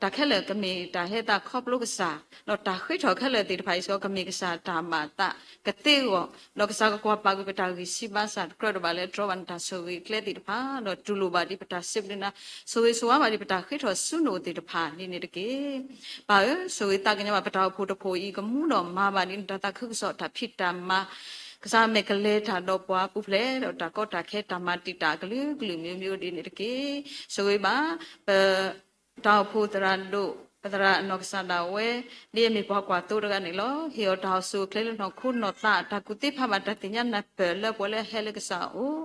တာခဲလေကမီတာဟေတာခေါပလုကစားတော့တာခိထောခဲလေတိတဖိုင်စောကမီကစားတာမာတာကတိကိုလောကစားကောပါကုကတာကြီးစီပါစာကရဒဘာလေထရဝန်တာဆိုဝီကလေတိတဖာတော့တူလိုပါဒီပတာစစ်လနာဆိုဝီဆိုဝါပါဒီပတာခိထောဆုနိုတိတဖာနေတကေပါဆိုဝီတာကညမပတာဖို့တဖို့ဤကမှုတော့မာပါဒီတတာခုဆောတာဖြစ်တာမာကစားမေကလေးထာတော့ပွားပုဖလေတော့တာကောတာခဲတာမတိတာကလူကလူမျိုးမျိုးဒီနေတကေဆိုဝီပါတောက်ဖို့တရန်တို့ပဒရာနောကဆန္ဒဝဲဒီမေပွားကွာတိုးရကနေလောဟီယောတောက်ဆူကလေးနော်ခုနော်တာတကုတိဖမတတင်ညာနပလပွလေဟဲလကဆာအို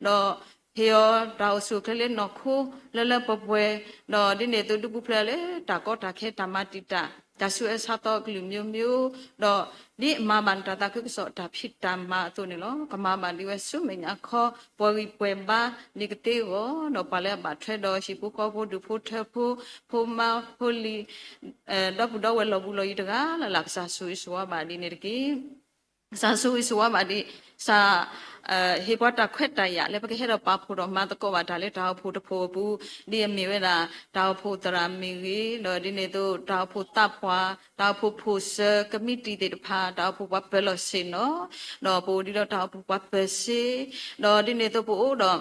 တော့ဟီယောတောက်ဆူကလေးနော်ခုလလပပွဲတော့ဒီနေတူတူဖလေတာကောတာခဲတမတိတာဒါဆူအစားတော့ကလူမျိုးမျိုးတော့ဒီမမန်တာတကုဆောတာဖြစ်တမသူနေလောကမမန်ဒီဝဆုမညာခောပေါ်ဝီပွဲပါနိကတေကိုတော့ပါလဲပါထွဲတော့ရှိပုကောဖို့ဒုဖို့ထဖို့ဖို့မဖို့လီတော့ဘူးတော့ဝဲလောဘူးလို့ဤတကားလာကစားဆူဆိုပါဒီနေတကေစားဆူဆိုပါဒီစာဟေဘတာခွက်တရလည်းပကဟဲတော့ပါဖို့တော့မတကောပါဒါလေတောက်ဖို့တဖို့ဘူးဒီအမေဝဲတာတောက်ဖို့တရာမီကြီးတော့ဒီနေတော့တောက်ဖို့တပ်ပွားတောက်ဖို့ဖို့စကမတီတေတဖာတောက်ဖို့ဘဘလောစင်နော်တော့ပိုဒီတော့တောက်ဖို့ဘဘစီတော့ဒီနေတော့ပို့တော့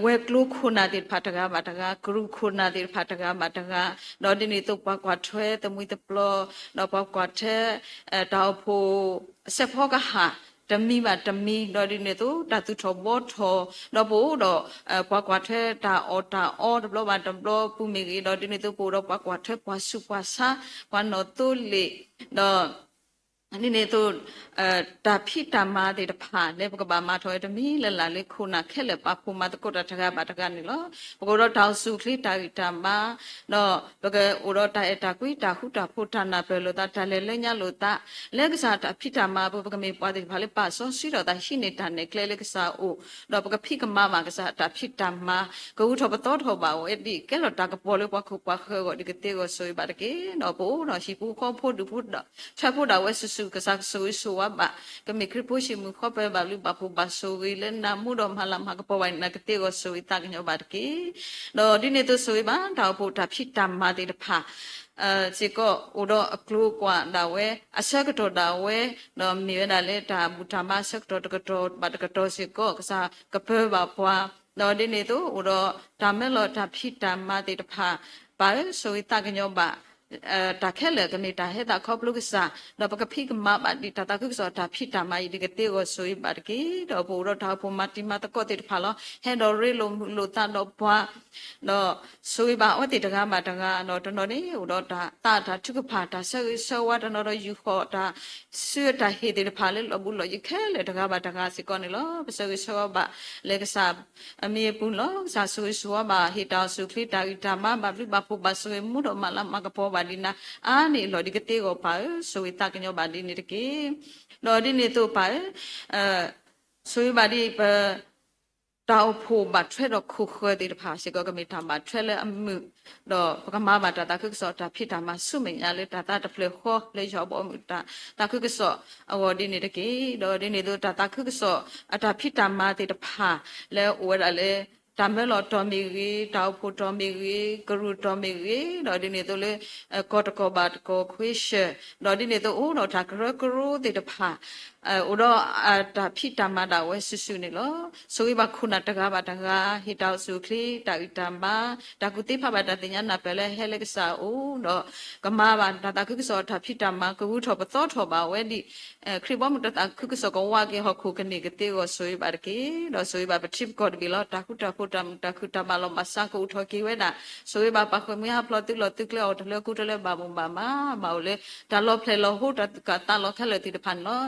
ဝဲကလုခုနာတိဖတ်တကားမတကားဂရုခုနာတိဖတ်တကားမတကားတော့ဒီနေတော့ပကွာထွဲတမွေတပလောတော့ပကွာထဲတောက်ဖို့ဆက်ဖို့ကဟာတမီပါတမီတော့ဒီနေတော့တသူထောဘောထောတော့ဘို့တော့ပွားကွာထဲတာအော်တဘလပါတဘလပူမီကြီးတော့ဒီနေတော့ပို့တော့ပွားကွာထဲပွားစုပွားဆာပွားနော်တူလီတော့အနေနဲ့တော့တာဖိတမာတဲ့တဖာလည်းဘကဘာမထောတမီလလာလေးခုနာခဲလက်ပါဖူမတကုတ်တကဘာတကနေလောဘကတော့တောက်စုခလီတာတမာတော့ဘကဥရောတာအတာကွီတာဟုတာဖူထနာပဲလို့တာတလည်းလက်ညလို့တာလက်ကစားတာဖိတမာဘကမေပွားတဲ့ဘာလေးပါဆောစီတော့တာရှိနေတာနဲ့ကလဲလက်ကစားအိုတော့ဘကဖိကမမကစားတာဖိတမာကဥထောပတော်ထောပါဝဲဒီကဲလို့တာကပေါ်လို့ပွားခုပွားခဲကိုဒီကတဲ့ကိုဆိုရပါတကေတော့ဘိုးတော့ရှိပူခေါ်ဖို့ဒုဖို့တော့ချက်ဖို့တော့ဝဲစုကစားဆိုဝါဘာကမေခရပုရှိမှုခေါ်ပဲဘာလူဘာပူဘာဆိုဝီလဲနာမှုတော့မလာမကပေါ်ဝိုင်နကတဲ့ကိုဆိုဝီတာကညောပါတကေတော့ဒီနေ့တော့ဆိုဝီဘာတော့ဖို့တာဖြစ်တမာတဲ့တဖာစီကောဥတော့အကလူကွာဒါဝဲအဆက်ကတော့ဒါဝဲတော့မြေရတာလေဒါဘူတာမဆက်တော့တကတော့ဘာတကတော့စီကောကစားကပဲဘာပွားတော့ဒီနေ့တော့ဥတော့ဒါမဲ့လို့ဒါဖြစ်တမာတဲ့တဖာဘာဆိုဝီတာကညောပါတာခဲလေကမေတာဟဲတာခေါပလုကစားတော့ပကဖိကမပါဒီတာကုကစားတာဖိတာမယီဒီကတေကိုဆိုရပါတကေတော့ဘူတော့တာဖို့မတိမတကောတေဖာလောဟဲတော့ရေလိုတာတော့ဘွားတော့ဆိုရပါအတေတကားမတကားတော့တော်နေဟိုတော့တာထုကဖာတာဆောဝါတော့ယူခေါ်တာဆွေတာဟေတေဖာလေလောဘူးလောယခဲလေတကားပါတကားစီကောနေလောပဆောပါလေကစားအမေပူလောစာဆိုပါဟေတာဆုခလီတာဂီတာမဘာဘဘာဖို့ဘာဆိုမှုတော့မလာမကပေါ်ဒီနာအာနေလော်ဒီကတေကိုပါဆိုဝီတာကညောပါဒီနေတကေလော်ဒီနေတော့ပါဆိုဝီပါဒီပတောက်ဖို့ဘာထွဲတော့ခုခွဲတဲ့ဖာစီကကမိတာမထွဲလဲအမှုတော့ပကမဘာတာခုကစောတာဖြစ်တာမဆုမညာလေတာတဖလေခေါ်လေရောဘောမတာခုကစောအဝဒီနေတကေတော့ဒီနေတော့တာခုကစောအတာဖြစ်တာမတဲ့ဖာလဲဝဲရလေတမဲလော်တော်မီကြီးတောက်ဖို့တော်မီကြီးဂရုတော်မီကြီးတော့ဒီနေ့တော့လေကောတကောဘတ်ကောခွေးရှတော့ဒီနေ့တော့အိုးတော့ဒါဂရုတဲ့တဖာဥတော့တာဖြစ်တမတာဝဲဆူဆူနေလောဆိုရပါခုနတကားပါတကားဟိတောက်စုခလီတာတမတာကုတိဖပါတာတင်ညာနာပဲလေဟဲလက်ဆာအိုးတော့ကမာပါတာကုကစောတာဖြစ်တမကဝုထောပသောထောပါဝဲဒီခရဘောမတတာကုကစောကဝါကေဟခုကနေကတေကိုဆိုရပါကေတော့ဆိုရပါပတိပကောဘီလောတာကုတာဖို့တာကုတာမလောမဆာကုထောကေဝဲတာဆိုရပါပခွေမဟာပလတိလောတိကလောတလေကုတလေဘာမဘာမမောလေတာလောဖလေလောဟိုတာကတာလောခလေတိတဖန်လော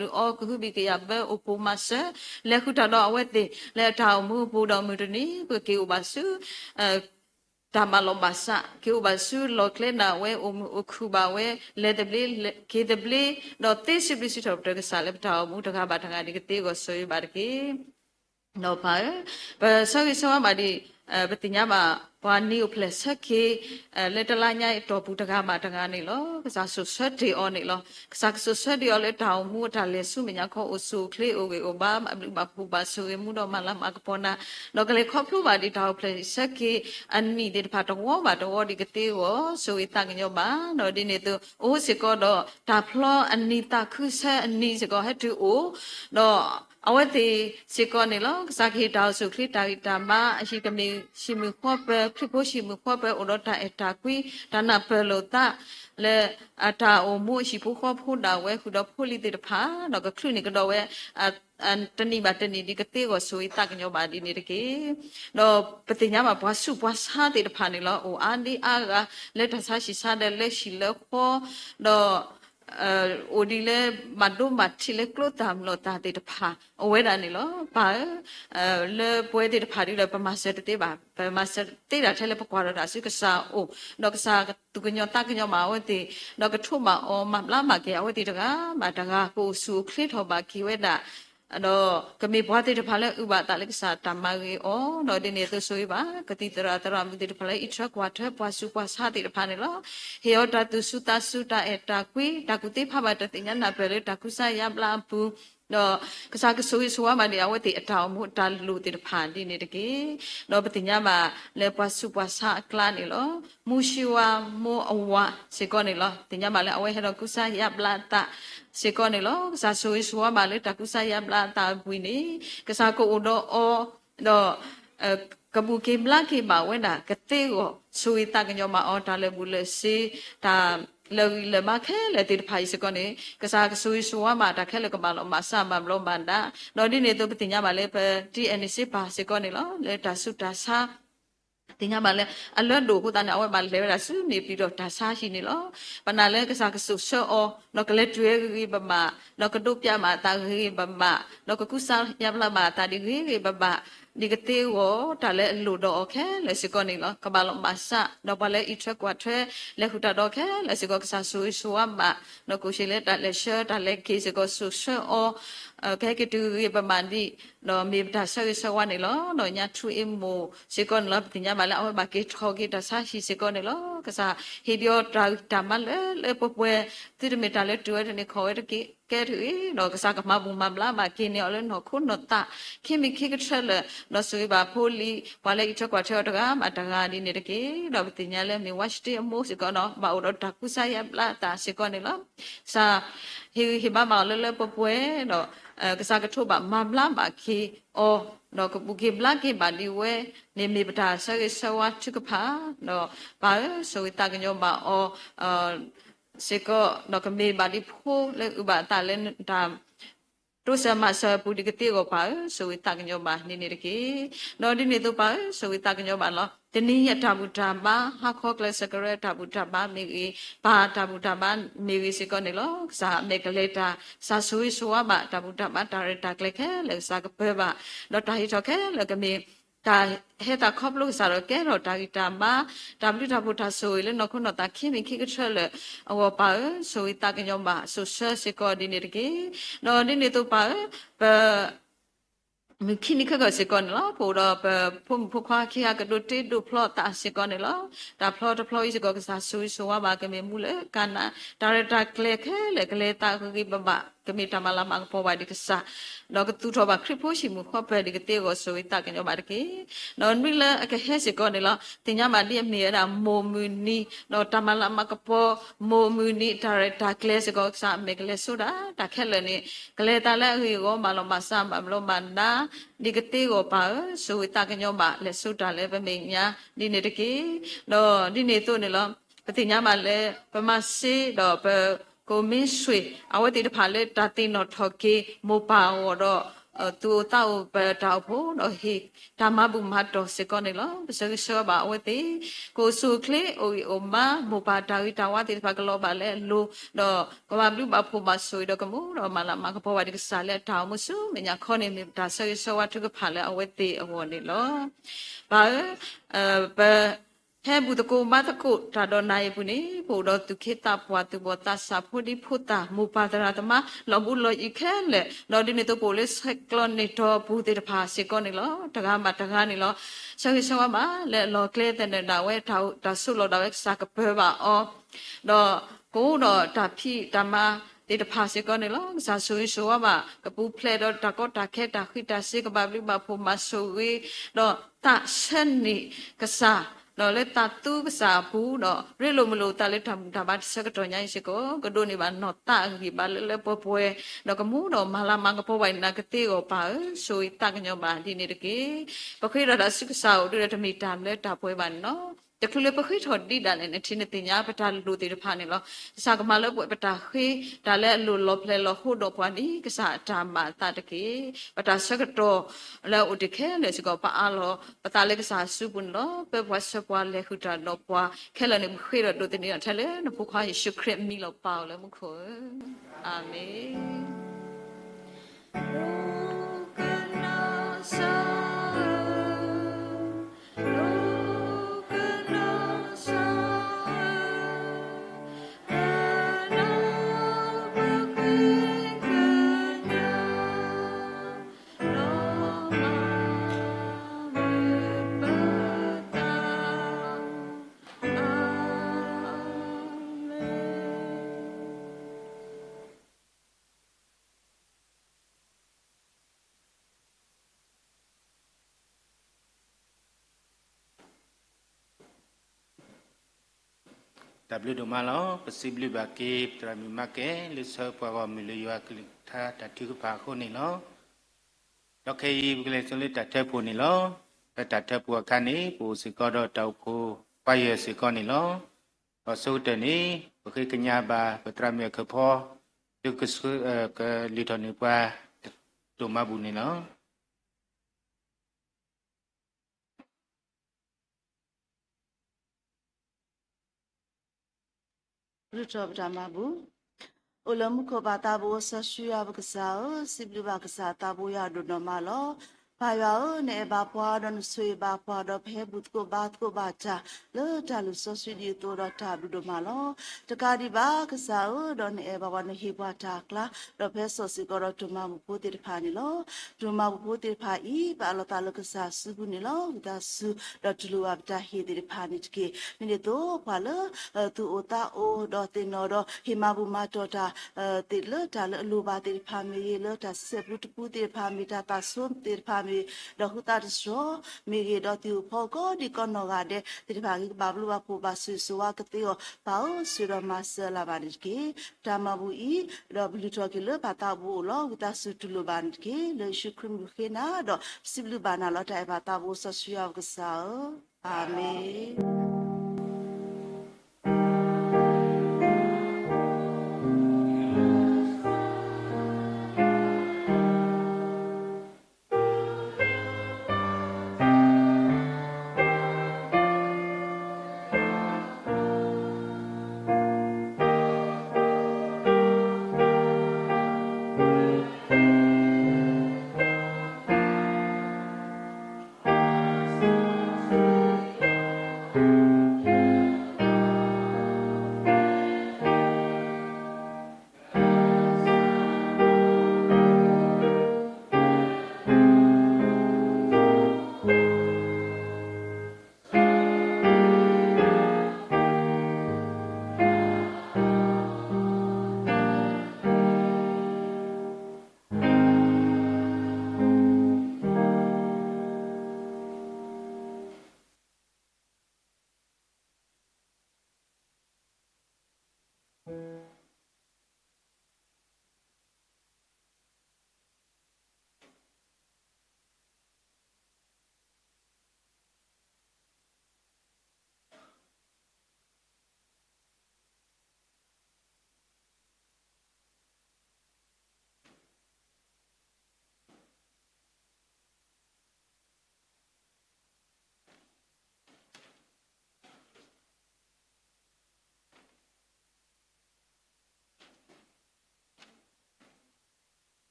လူအောကခုဘီကရဘအပူမဆလက်ခုတာတော့အဝဲတေလက်ထောင်မှုပူတော်မူတနီကိုကေဥပါစု ta malomasa ke ubasu lokle na we ukuba we ledebli kedebli no te sibisi top de sale ta mu ta ba ta ga ni ke te go so ba ke no pa ba so so ma di ပတိညာမှာဘာနီကိုဖလက်ဆက်ခေလက်တလာညိုက်တော်ဘူးတကားမှာတကားနေလောကစားဆုဆွတ်ဒီအော်နေလောကစားဆုဆွတ်ဒီအော်လေတောင်မှုတာလေဆုမညာခေါ်အဆုကလေးအိုဝေအိုဘာမဘဖူဘာဆုရမှုတော့မလာမကပေါ်နာတော့ကလေးခေါပလူပါဒီတောင်ဖလက်ဆက်ခေအန်မီဒီဖာတော့ဘာတော့ဒီကတိကိုဆုရတကညောပါတော့ဒီနေသူအိုးစကောတော့ဒါဖလောအနီတာခုဆက်အနီစကောဟက်တူအိုတော့အဝတိစေကောနေလောစခေတောက်စုခလီတာဂီတာမအရှိကမေရှိမှုခေါ်ပဲဖြစ်ဖို့ရှိမှုခေါ်ပဲဩရတာအတာကွီဒါနာပလောတာလေအတာအမှုရှိဖို့ခေါ်ဖို့တာဝဲခုတော့ဖို့လီတေတဖာတော့ကခလုနေကတော့ဝဲအန်တနီမတနီဒီကတိကိုဆိုရတကညောပါဒီနေတကေတော့ပတိညာမှာဘွားစုဘွားစားတေတဖာနေလောအိုအာဒီအာကလက်ထဆာရှိစားတယ်လက်ရှိလက်ခေါ်တော့အိုဒီလေမဒိုမချီလေကလိုတမ်လောတာတေတဖာအဝဲတာနေလောပါလေပွဲတေတဖာဒီလေပမာစက်တေပါပမာစက်တေတာထဲလေပကွာတာစုကစားအိုတော့ကစားသူကညောတကညောမှာဝဲတေတော့ကထုမအောမလာမကေအဝဲတေတကမတကကိုစုခလစ်ထောပါခီဝဲတာတော့ကမေဘွားတေတဖာလေဥပတာလေကစားတမရီအောတော့ဒီနေသူဆိုရပါကတိတရာမူတေတဖာလေအချက်ကွာထဲပွားစုပွားစားတေတဖာနေလောဟေယောတာသူစုတာအတာကွေတာကုတေဖာဘတတိညာနာပလေတာကုဆာယဘလာပူတော့ကစားကဆိုးဆိုးမနေအဝတ်တီအထောင်မှုတာလူတေတဖာဒီနေတကေတော့ပတိညာမှာလေပွားစုပွားစားကလာနေလောမူရှိဝါမောအဝစေကောနေလောတင်ညာမှာလေအဝဲဟဲတော့ကုဆာယဘလာတာစေကောနေလောကစားဆိုးဆိုးမလေတာကုဆာယဘလာတာပွီနေကစားကိုတော့အော်တော့ကဘူကေဘလာကေပါဝဲတာကတဲ့ကိုဆိုရတကညောမှာအော်တာလေဘူးလေစီတာle ma khe le ti phai se ko ne ka sa ka sui so wa ma ta khe le ko ma lo ma sa ma lo ma da no di ne to pti nya ma le pe ti en se pa se ko ne lo le ta su ta saတင်ညာပါလေအလွတ်တို့ကိုတန်းအဝဲပါလေရဆုနေပြီးတော့ဒါစားရှိနေလောပနာလဲကစားကဆုဆောအောနော်ကလေးကျွဲကြီးပမာနော်ကတုပြမှာတာကြီးပမာနော်ကကုစားရပလာမှာတာဒီကြီးပမာဒီကတေဝတာလဲလူတော့ခဲလဲစကောနေလောကဘာလုံးမဆာတော့ပါလဲအချက်ကွာထဲလဲခုတာတော့ခဲလဲစကောကစားဆူဆူအမနော်ကိုရှိလဲတာလဲရှယ်တာလဲကေစကောဆူဆောအောခဲကတူရပမာဒီနော်မေတာဆာဆဝနေလောနော်ညာထူအမိုစကောလပ်တင်ညာမလာအဝဲပါကေထောကေတာဆာရှိစကောနေလောကစားဟေပြောတာမလဲပပွဲတိရမီတာလဲတူရတဲ့ခေါ်ရတဲ့ကဲတူနော်ကစားကမဘူမဘလာမကင်းနေလဲနော်ခုနော်တာခင်မီခိကထလဲနော်ဆိုပါဖိုလီဘာလဲချက်ကွာချက်တော့မတကာဒီနေတကေတော့တင်ညာလဲမေဝတ်တီအမိုးစကောနော်ဘာတော့တကုဆာယပလာတာစကောနေလားစာဟိမမလဲပပွဲနော်ကစားကထုပါမဘလာမခေအော်နော်ကဘူကေဘလာကေဘာဒီဝဲနေမေပတာဆရဆဝတ်ချကဖာနော်ဘာဆိုတကညောမအော်စေကောနော်ကမေဘာဒီဖိုးလေဥပတာလဲဒါတို့စမဆပူဒီကတိကိုပါဆိုတကညောမနေနေတကေနော်ဒီနေတော့ပါဆိုတကညောမလောတနည်းရတာဘူတာမဟာခောကလစကရတာဘူတာမမေဘာတာဘူတာမမေဝီစကောနေလောစာမေကလေတာစာဆူဆိုဝမတာဘူတာမတာရတာကလေခဲလေစာကပဲပါတော့တာဟီတော့ခဲလေကမေတာဟဲတာခေါပလို့စားတော့ကဲတော့တာဂီတာမှာတာဘလူတာဘူတာဆိုလေနော်ခုနော်တာခင်မခိကချဲလေအဝပါဆိုတကညောမဆိုဆာစကောဒီနေတကေနော်ဒီနေတော့ပါမခိနိခကစကောနလာပိုတော့ဖုန်ဖခွာခိယကဒိုတေဒိုဖလော့တာစကောနလာတာဖလော့တဖလော့စကောကစားဆူဆိုဝါဘာကမေမူလေကနာဒါရတာကလေခဲလေကလေတာခိဘဘကမေတမလာမန်ပေါ်ဝါဒီကစားတော့ကတူတော့ဘာခရဖိုရှိမှုခေါ်ပဲဒီကတေကိုဆိုတကညောပါတကေနော်မီလာအကဟဲစကောနလာတင်ညာမဒီအမေရာမိုမူနီတော့တမလာမကပေါ်မိုမူနီဒါရတာကလေစကောစားမေကလေဆိုတာတာခဲလေနေကလေတာလဲဟီကိုမလောမဆာမလောမနာဒီကတိကိုပါဆိုတကညောမလဲဆိုတာလဲဗမေညာဒီနေတကေတော့ဒီနေတို့နေလောပတိညာမလဲပမစီတော့ကိုမင်းဆွေအဝတိတဖာလဲတာတင်တော့ထော်ကေမောပါတော့သူတောက်ပတောက်ဖို့တော့ဟိဓမ္မဘူမတ်တော်စကောနေလောပစဆောပါအဝတိကိုစုခလေအိုမမောပါတာဝိတာဝတိတဖာကလောပါလဲလူတော့ကဘာဘလူဘဖို့မဆွေတော့ကမှုတော့မလာမကပေါ်ဝါဒီကစားလဲတောင်းမစုမညာခေါနေမြတာဆဆောဝတ်ကဖာလဲအဝတိအဝနေလောဘာဟ บุตรกูมาตะกุตาดอนายปุนีปูดอตุเคตาปวาตุบตาสาพุดิพุตามูปาตราตมาลอบุลอีแค่เลลอดิเนโตโปเลสเฮกลอนเนตอปูติตาพาสิกอนิลอตะกามาตะกานิลอชะกิชวามาเลลอเคลเตเนดาเวทาตาสุลอดาเวสากะเปบาอดอกูดอตาพีตามาติดภาษิกนี่ล่ะสาสุยชัวว่ากะปูเพลดตะก็ตะแค่ตะขิตาสิกะบาบลิบาพูมาสุยดอตะเช่นนี่กะซาดอเลตะตูกะซาปูดอเรโลมโลตะเลทำตะบาสกะตอญายสิก็กะโดนี่บานอตะกิบาเลปอปวยดอกะมูดอมาลามังกะปอไวนะกะติก็ปาสุยตะกะญอบาดินี่ตะเกปะขิรดาสิกะซาอุดะตะมีตามเลตะปวยบานเนาะแต่คือเลยปะคิดถอดดีด่าเลยในที่นี้ติญญาปะตาลูติรพานี่ล่ะสากมาแล้วปวยปะตาคีดาและลูลอเพลลอฮูดอปวานี่กะสะตามาตาตะกีปะตาสกตอแล้วอุติแค่เลยสิก็ปะอาลอปะตาเลกะสะสุบุนลอเปปวะสปวาเลหุตาลอปวาแค่ละนี่มคิดดอตินี่ทะเลนพุขะเยซูคริสต์มีลอปาวแล้วมุขอาเมนดับลิดูมาแล้วปสิบลิบากีตรามีมาเกลิเซอร์ปาวามิลยัวกลิท่าตัดที่กุปาคนนี่แล้วดอกเคยบุกเลยจนลิตัดเทปูนี่แล้วแต่ตัดเทปูคันนี้ปูสิกอดอตาวปูไปเยสิกอนี่แล้วพอสู้แต่นี้บุกเคยกัญญาบาปตรามีคือพอดูกสุกลิทอนิปาดูมาบุนี่แล้วรูจอบดามาบุอุลมุขบาตาบุสชุยาบกษาสิบลิบากษาตาบุยาดุนมาลอพายาเนบาปวาดนสุยบาปวาดเพบุตโกบาตโกบาจาเลตาลุสสุดีตัวดตาดุดมาลอตะกาดิบากษาดอนเอบาวันฮิบาตากลาดเพสสิกรตุมาบุพุติพานิลอตุมาบุพุติพาอีบาลตาลกษาสุบุนิลอวิตาสุดตุลุอับตาฮิดิพานิตเกมิเนโตพาลตุโอตาโอดอตินอดฮิมาบุมาตตาติเลตาลลูบาติพามีเลตาเซบุตพุติพามิตาตาสุมติพามีดอกตาดิโซมีเกดอติอุพก็ดิกอนนอราเดติพากิบาบลูบาปูบาสุสวากติโอปาโอสุรมาเซลาบานิเกตามาบุอีดอบลิตวกิเลปาตาบูลอวิตาสุตุลุบานเกเลชุคริมบุเขนาดอสิบลุบานาลอตาปาตาบูสสุยากษาอาเมน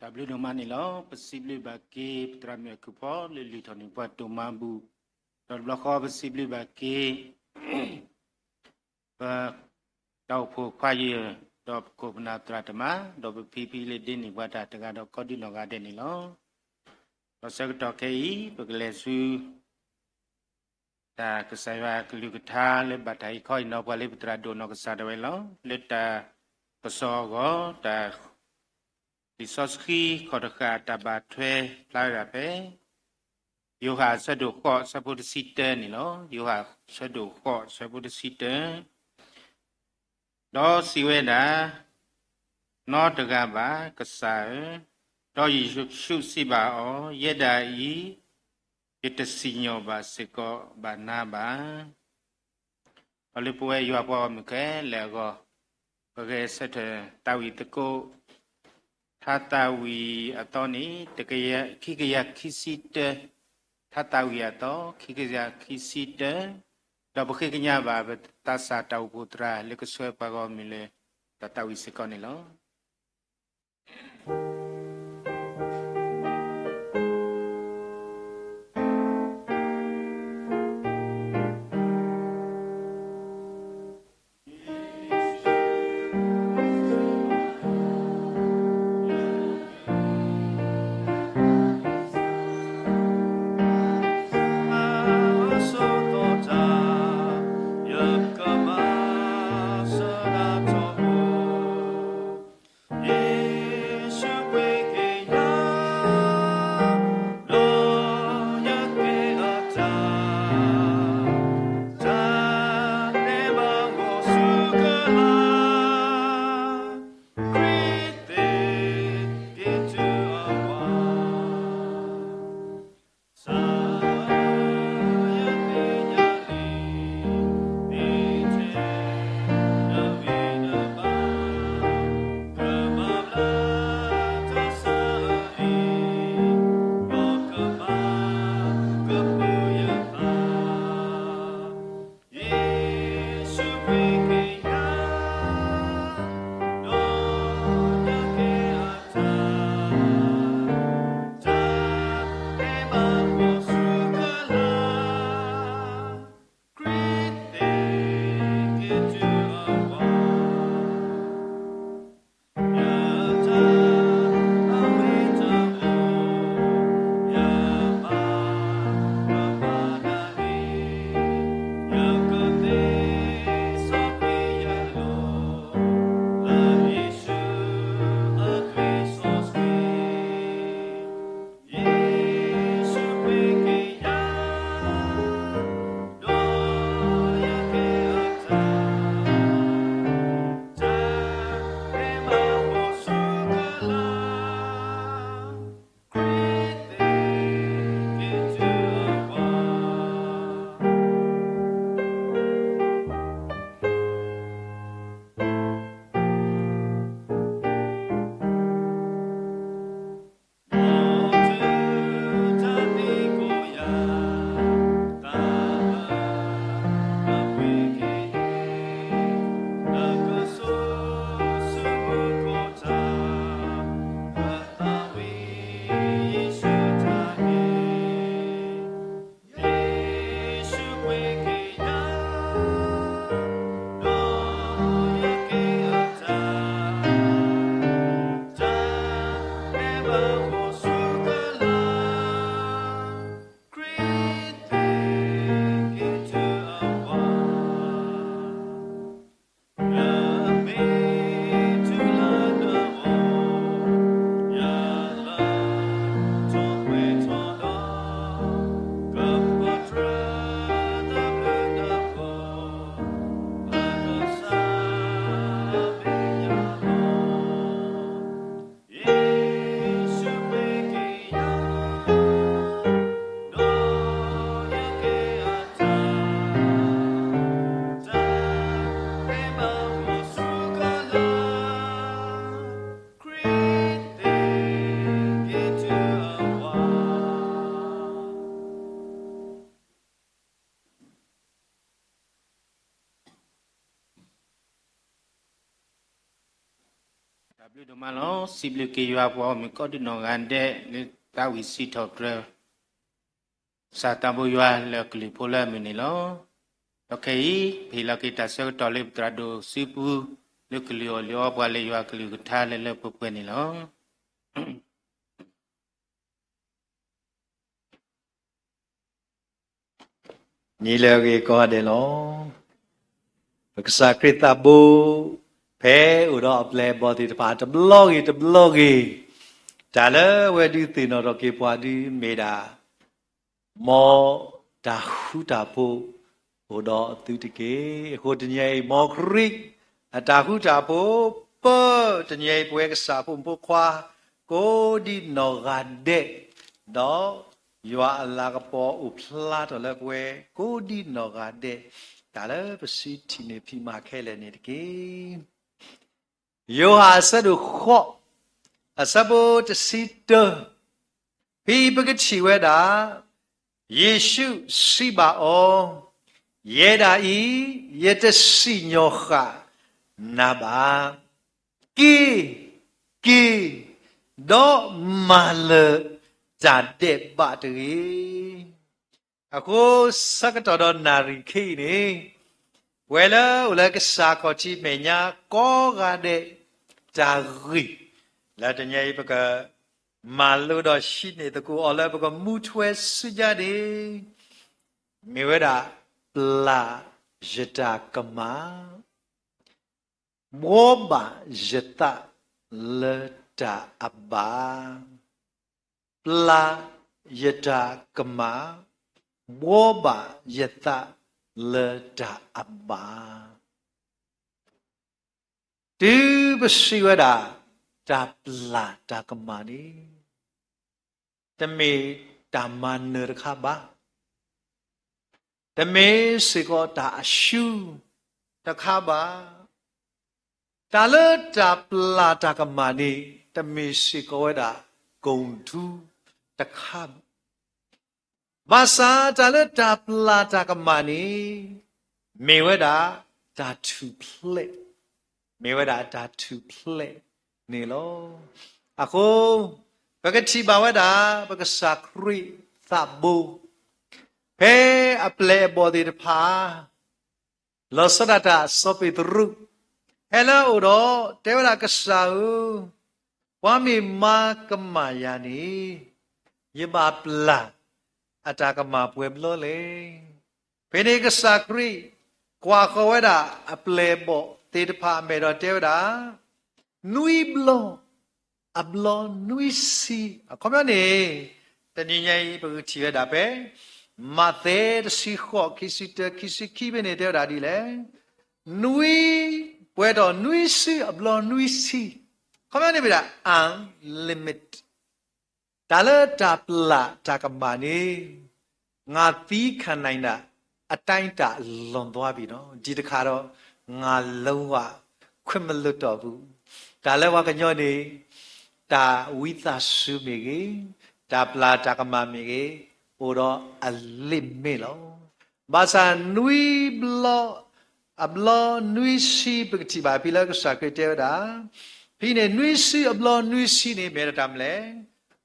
W no mani lo possibly ba ke putra me ku pho le li thoni pa to ma bu do lo kho possibly ba ke ba tao pho khwa ye do ko bna tra tama do pp le din ni wa ta ga do ko di no ga de ni lo do sa to ke yi ba le su ta ka sai wa ku lu ka tha le ba thai khoi no pa le putra do no ka sa de lo le ta ka so go taဒီစောစခီခေါ်တခါတဘာထွဲဖလာရပဲယောဟာဆတ်တို့ခေါ်ဆပုဒစီတဲနီလောယောဟာဆတ်တို့ခေါ်ဆပုဒစီတဲတော့စီဝဲတာနောတကပါကဆာတော့ယေရှုစီပါအောယက်တာဤယတစီညောပါစေကောဘာနာပါအလပွဲရွာပေါ်မကဲလေကောဘကဲဆက်တဲ့တာဝီတကိုထာတာဝီအတော်နေတကရခိကရခိစီတထာတာဝီအတော်ခိကရခိစီတတော့ဘခိကညာပါတသတောက်ပုတရာလကဆွဲပါကောမီလေတတာဝီစကောနေလော ဘလူးတို့မလောစီဘလူးကေရွာပေါ်မြကော့ဒီနော်ကန်တဲ့လေတာဝီစီထော့ဒရစာတဘူရွာလက်ကလီပိုလာမီနီလောโอเคဖေလကေတဆောတော်လေတရဒိုစီပူလက်ကလီော်လျောပွားလေရွာကလီကထားလေပပွနေလောညီလေကေကောတယ်လောပက္ခစာခရတဘူဖဲဥရောပလေဘောတိတပါတဘလော့ဂီဒါလဝဲဒီတင်တော်ကေပွားဒီမေတာမောတာဟုတာဖို့ဟိုတော့သူတကေဟိုတညေမောခရိအတာဟုတာဖို့ပေါ်တညေပွဲကစားဖို့ပုခွာကိုဒီနော်ဂတဲ့တော့ရွာအလာကပေါ်ဥဖလာတော်လည်းပွဲကိုဒီနော်ဂတဲ့ဒါလည်းပစီတီနေဖိမာခဲလည်းနေတကေယောဟာဆဒုခော့အစဘောတစီတဖိပကချီဝဲတာယေရှုစီပါအောယေဒါဤယေတစီညောခနာဘာကီဒေါ်မာလဇာတဲ့ပါတရီအခုစကတော်နာရီခိနေဝဲလာဥလကစာကောချီမေညာကောကတဲ့ဇာရီလာတညေပကမာလို့တော့ရှိနေတကူအော်လည်းပကမူထွဲစွကြတယ်မြေဝဲတာပလာယတာကမာမောဘာယတာလတာအဘာပလာယတာကမာမောဘာယတာလတာအဘာဒီပစီဝဲတာတာပလာတာကမာနီတမေတာမနရခဘာတမေစေကောတာအရှုတခါပါတာလတာပလာတာကမာနီတမေစေကောဝဒါဂုံထုတခါဘာသာတာလတာပလာတာကမာနီမေဝဒါတာတူပလက်မေဝဒါတာတူပလက်နေလောအခုပကတိဘာဝဒါပကစခရီသဘူဖဲအပလေဘောဒီတဖာလောစရတာစောပိတရုဟဲလာဥရောတေဝရကဆာဥဝါမီမာကမာယာနီယဘာပလာအတာကမာပွေဘလောလေဖေနေကဆာခရီကွာခဝဲတာအပလေဘောတေတဖာမေတော်တေဝရနွီဘလောအဘလောနွီစီခေါမနေတနည်းငယ်ပကူချီရတာပဲမသေးတစီခော့ခိစီခိဘနေတဲ့ဓာဒီလေနွီပွဲတော်နွီစီအဘလောနွီစီခေါမနေပြီလား unlimit ဒါလတာပလာတာကမာနေငါသီးခံနိုင်တာအတိုင်းတာလွန်သွားပြီနော်ဒီတခါတော့ငါလုံးဝခွင့်မလွတ်တော့ဘူးဒါလည်းဝါကညောနေတာဝိသစုမေကြီးတာပလာတာကမာမေကြီးဟိုတော့အလစ်မေလောဘာသာနွီဘလောအဘလောနွီစီပကတိပါပိလကစကတေဒါဖိနေနွီစီအဘလောနွီစီနေမေရတမ်လေ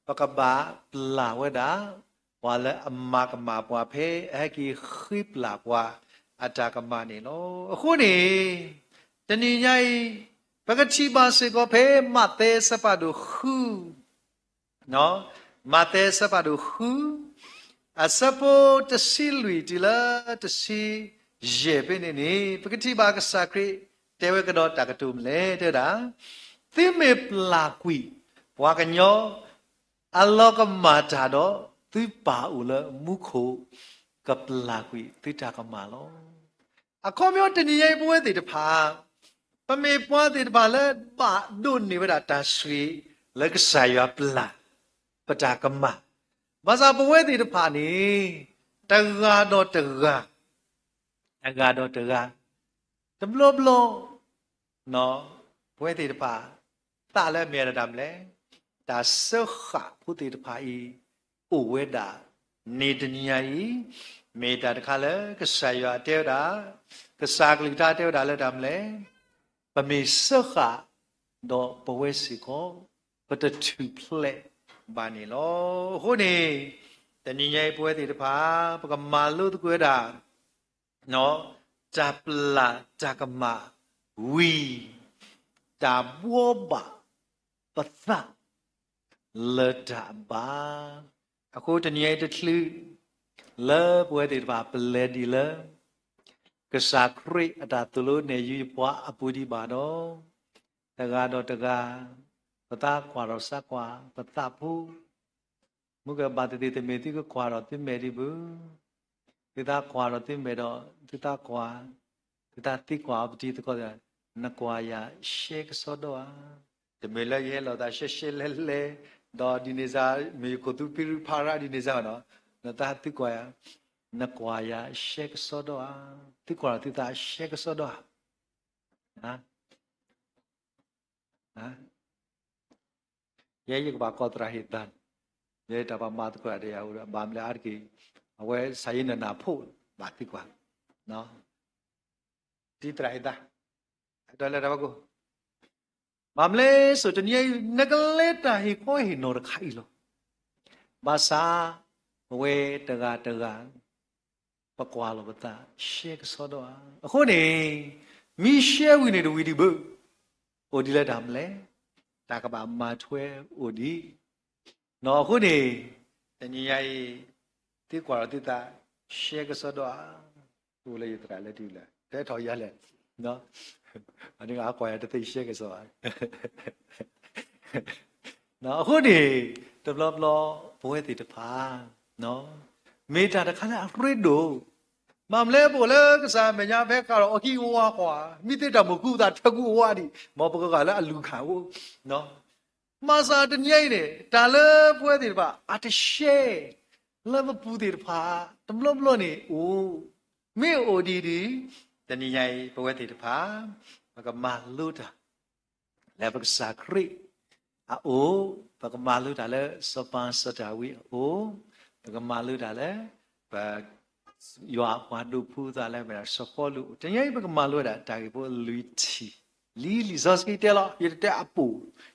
ပကဘာပလာဝဒါဝါလအမကမာပွားဖဲအကီခိပလာပွားအတာကမာနေလောအခုနေတဏိညာယပကတိပါစေကိုဖဲမတဲစပဒုခုနော်မတဲစပဒုခုအစပိုတစီလူတီလာတစီရေပနေနေပကတိပါကစခရီတေဝကတော့တကတုမလဲတဲ့တာသိမေပလာကွီဘွာကညောအလောကမာတာတော့သူပါဦးလမုခိုကပလာကွီတိတာကမာလောအခေါမျိုးတဏီရဲ့ပွဲတိတဖာပမေပွားတိတဖာလဲပါဒုနေဝဒတာဆွေလက်ကဆာယပလာပတာကမာဘာသာပွဲတိတဖာနေတကားတော့တကားတဘလဘလနော်ပွဲတိတဖာတာလဲမြေရတမ်လဲဒါဆောခဖုတိတဖာဤဥဝေဒနေတညာဤမေတ္တာတခါလဲကဆာယတေဝဒကဆာကလိတာတေဝဒလဲတမ်လဲပမေဆောခ do powesiko but the two play bani lo hone taninyai pwe ti pa pakamalu tu da no chapla chakama wi ta boba patha le ta ba ako taninyai te thlu le pwe ti pa ple di le kesakri ada tulu ne yu pwa apudi ba do taga do taga pata kwa ro sa kwa pata phu mu ka ba ti te me ti ko kwa ro ti me di bu ti ta kwa ro ti me do ti ta kwa ti ta ti kwa apudi to ko na kwa ya she ka so do a te me la ye lo da she le le do di ne sa me ko tu pi pha ra di ne sa no na ta ti kwa ya na kwa ya she ka so do a ti kwa ti ta she ka so do a ha ye ba ko tra hi dan ye ta ba ma to ko de ya u ba mla ar ki awe sai na na pho ba ti kwa no ti tra hi da da la da ba ko ba mle so to ni na ka le ta hi ko hi no ra khai lo ba sa we ta ga ba kwa lo ba ta she ka so do a ko ni mi she wi ne do wi di bu o di la da mle ta ka ba ma thwe o di no khu ni tani yai ti kwa ti ta she ka so do a tu le tra le ti la te tho ya le no ani ga kwa ya te she ka so a no khu ni de blo blo bo ti ta pha no me ta ta kha la ri do mam le bo le ka sa me nya phe ka ro a ki wa kwa mi ti ta mo ku ta tha ku wa di mo bo ka la a lu kha wo no ma sa de nyai ne ta le pwe ti ba a te she le ba pu ti pha de blo blo ni o me o di di de ni yai pwe ti pha ba ka ma lu ta le ba ka sa kri a o ba ka ma lu ta le so pa sa ta wi o ba ka ma lu ta le ba yo a kwa du phu ta le ba so kho lu de nyai ba ka ma lu ta ta ki bo lu ti li soski te lo ye te apu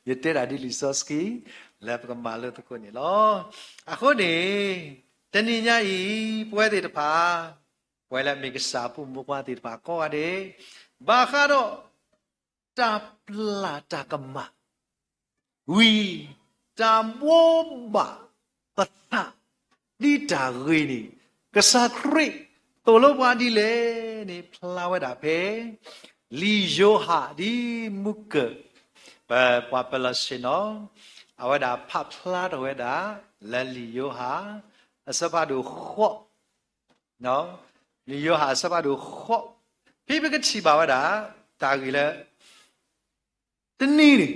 ye te ra di li soski le ba ka ma lu ta ko ni lo a kho ni de ni nya yi pwe ti ta pha pwe la me ka sa pu mo kwa ti ta pha ko a de ba kha do ta pla ta ka ma wi ta mo ba pa ta di ta ri ni ka sa kri to lo wa di le ni pla wa da phe li yo ha di muk ba pa pla sin no a wa da pha pla do wa da la li yo ha asa ba do kho no li yo ha asa ba do kho phi ba ka chi ba wa da ta gi le tni ni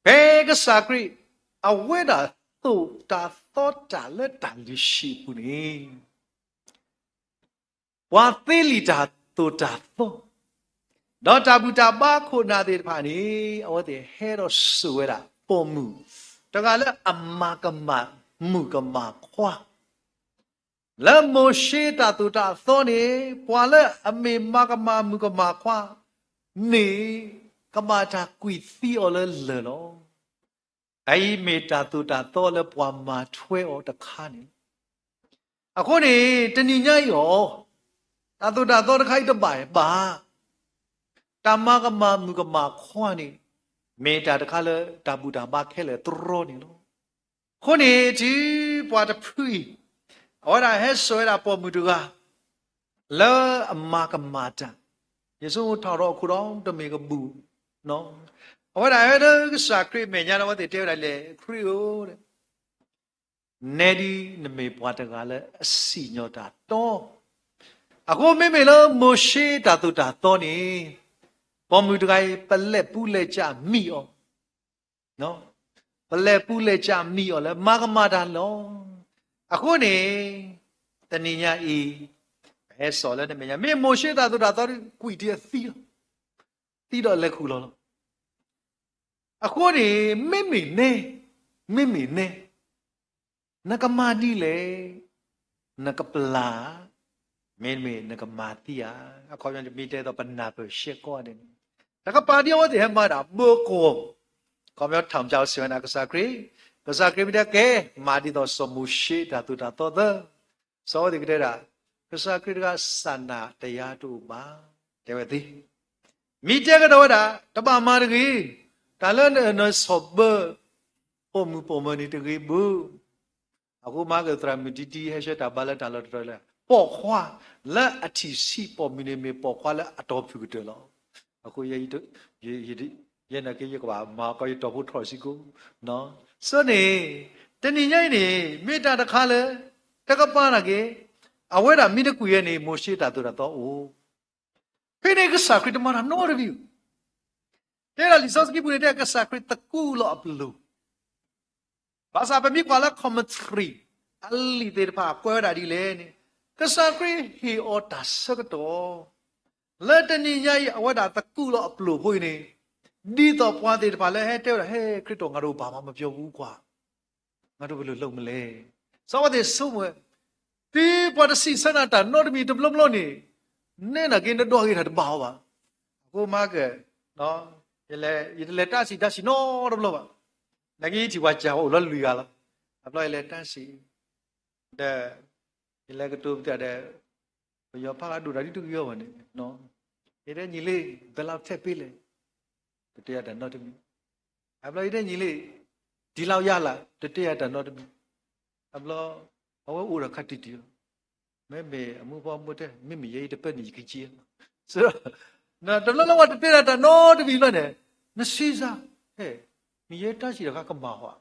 be ka sa kri a wa da to ta thought ta le ta li shi pu ni wa te li ta to ta tho do ta bu ta ba kho na de pha ni aw de he ro su wa da po mu ta ga le amma ka ma mu ka ma khwa le mo shi ta to ta tho ni pwa le ame ma ka ma mu ka ma khwa ni ka ma ta kwi thi o le le lo ai me ta to ta tho le pwa ma thwe o ta kha ni a kho ni tani nya yo ta to ta tho ta khai ta ba ta ma ka ma mu ka ma khwa ni me ta ta kha le ta bu ta ba khe le tro ni lo kho ni ji pwa ta phui ora he so ra po mu tu ga le ma ka ma ta yesu tha ro khu ro ta me ka bu no ora he de sa kri me nya no te te ra le kri o de ne di ne me pwa ta ga le a si nyo ta to a ko me me lo mo she ta tu ta to ni po mu tu ga pa le pu le cha mi o no pa le pu le cha mi o le ma ka ma ta lo a ko ni ta ni nya i he so le ne me nya me mo she ta tu ta to ku ti ti do le khu loအခုနေမိမိနေနကမာဒီလေနကပလာမင်းမေနကမာတီယာအခေါ်ပြန်မိတဲ့တော့ပနာပရှေကောတယ် แต่ก็ปาเดียวว่าที่ให้มาด่าเมื่อโกงก็ไม่ทำเจ้าเสียนะก็สักครีไม่ได้แก่มาดีต่อสมุชิดาตุดาต่อเด้อสวัสดีก็ได้ด่าก็สักครีก็สันนาแต่ยาดูบ้าเดี๋ยวดิมีเจ้าก็ได้ด่าแต่บ้ามาดีกี่แต่เรื่องนั้นสอบเบอร์ปมนี่ดีกี่บูอากูมาก็ตรามิดีให้เชื่อแต่บ้าแล้วแต่ละตัวเลยปอกขวาและอธิสิปมินิเมปอกขวาและอัตภิกษ์เดียวแล้วအခုရနကေရကဘာမာကောရတော့ဖို့ထော်စီကိုနော်စွနေတဏိညိုင်းနေမေတ္တာတခါလဲတကပါနာကေအဝဲတာမိတကူရဲ့နေမိုရှိတာတို့တော့အိုဖိနေကစာခရစ်မနာနော်ရဗီတဲ့လာလီဆော့စကီပူနေတဲ့ကစာခရစ်တကူလောအပလူဘာသာပမိကွာလာကွန်မထရီအလီတဲ့ပါကွဲတာဒီလေနေကစာခရစ်ဟီအော်တာဆကတော့လက်တနီညာအဝတ်တာတကူလို့အပလို့ခွေနေဒီတော့ပွားသေးတယ်ပါလဲဟဲ့တဲ့ဟဲ့ခရစ်တော်ငါတို့ဘာမှမပြောဘူးကွာငါတို့ဘယ်လိုလုပ်မလဲစောဝတ်တဲ့ဆုံးဝဲဒီပေါ်တစီစနာတာနော်မီတဘလမလို့နေနဲ့နာကင်းတော့ခဲ့တာတပါပါကိုမကနော်ရလေတစီနော်တဘလပါလကြီးဒီဝါကြောက်လောလူရလားအပလိုက်လေတစီတဲ့ရလေကတူတဲ့ဘယ်ဖာဒူရာဒီတူပြောပါနဲ့နော်ဒီညီလေးဘယ်လောက်ထက်ပေးလဲတရားတယ်တော့တမီအပလိုက်တဲ့ညီလေးဒီလောက်ရလားတရားတယ်တော့တမီအပလောအဝဥရခတ်တီတီမဲအမှုပေါ်မှုတဲ့မိမိရေးတပတ်ညီကြီးဆိုတော့နော်တလုံးလုံးကတရားတယ်တော့တမီလို့နဲ့မရှိစားဟဲ့မိရေးတရှိရကမာဟော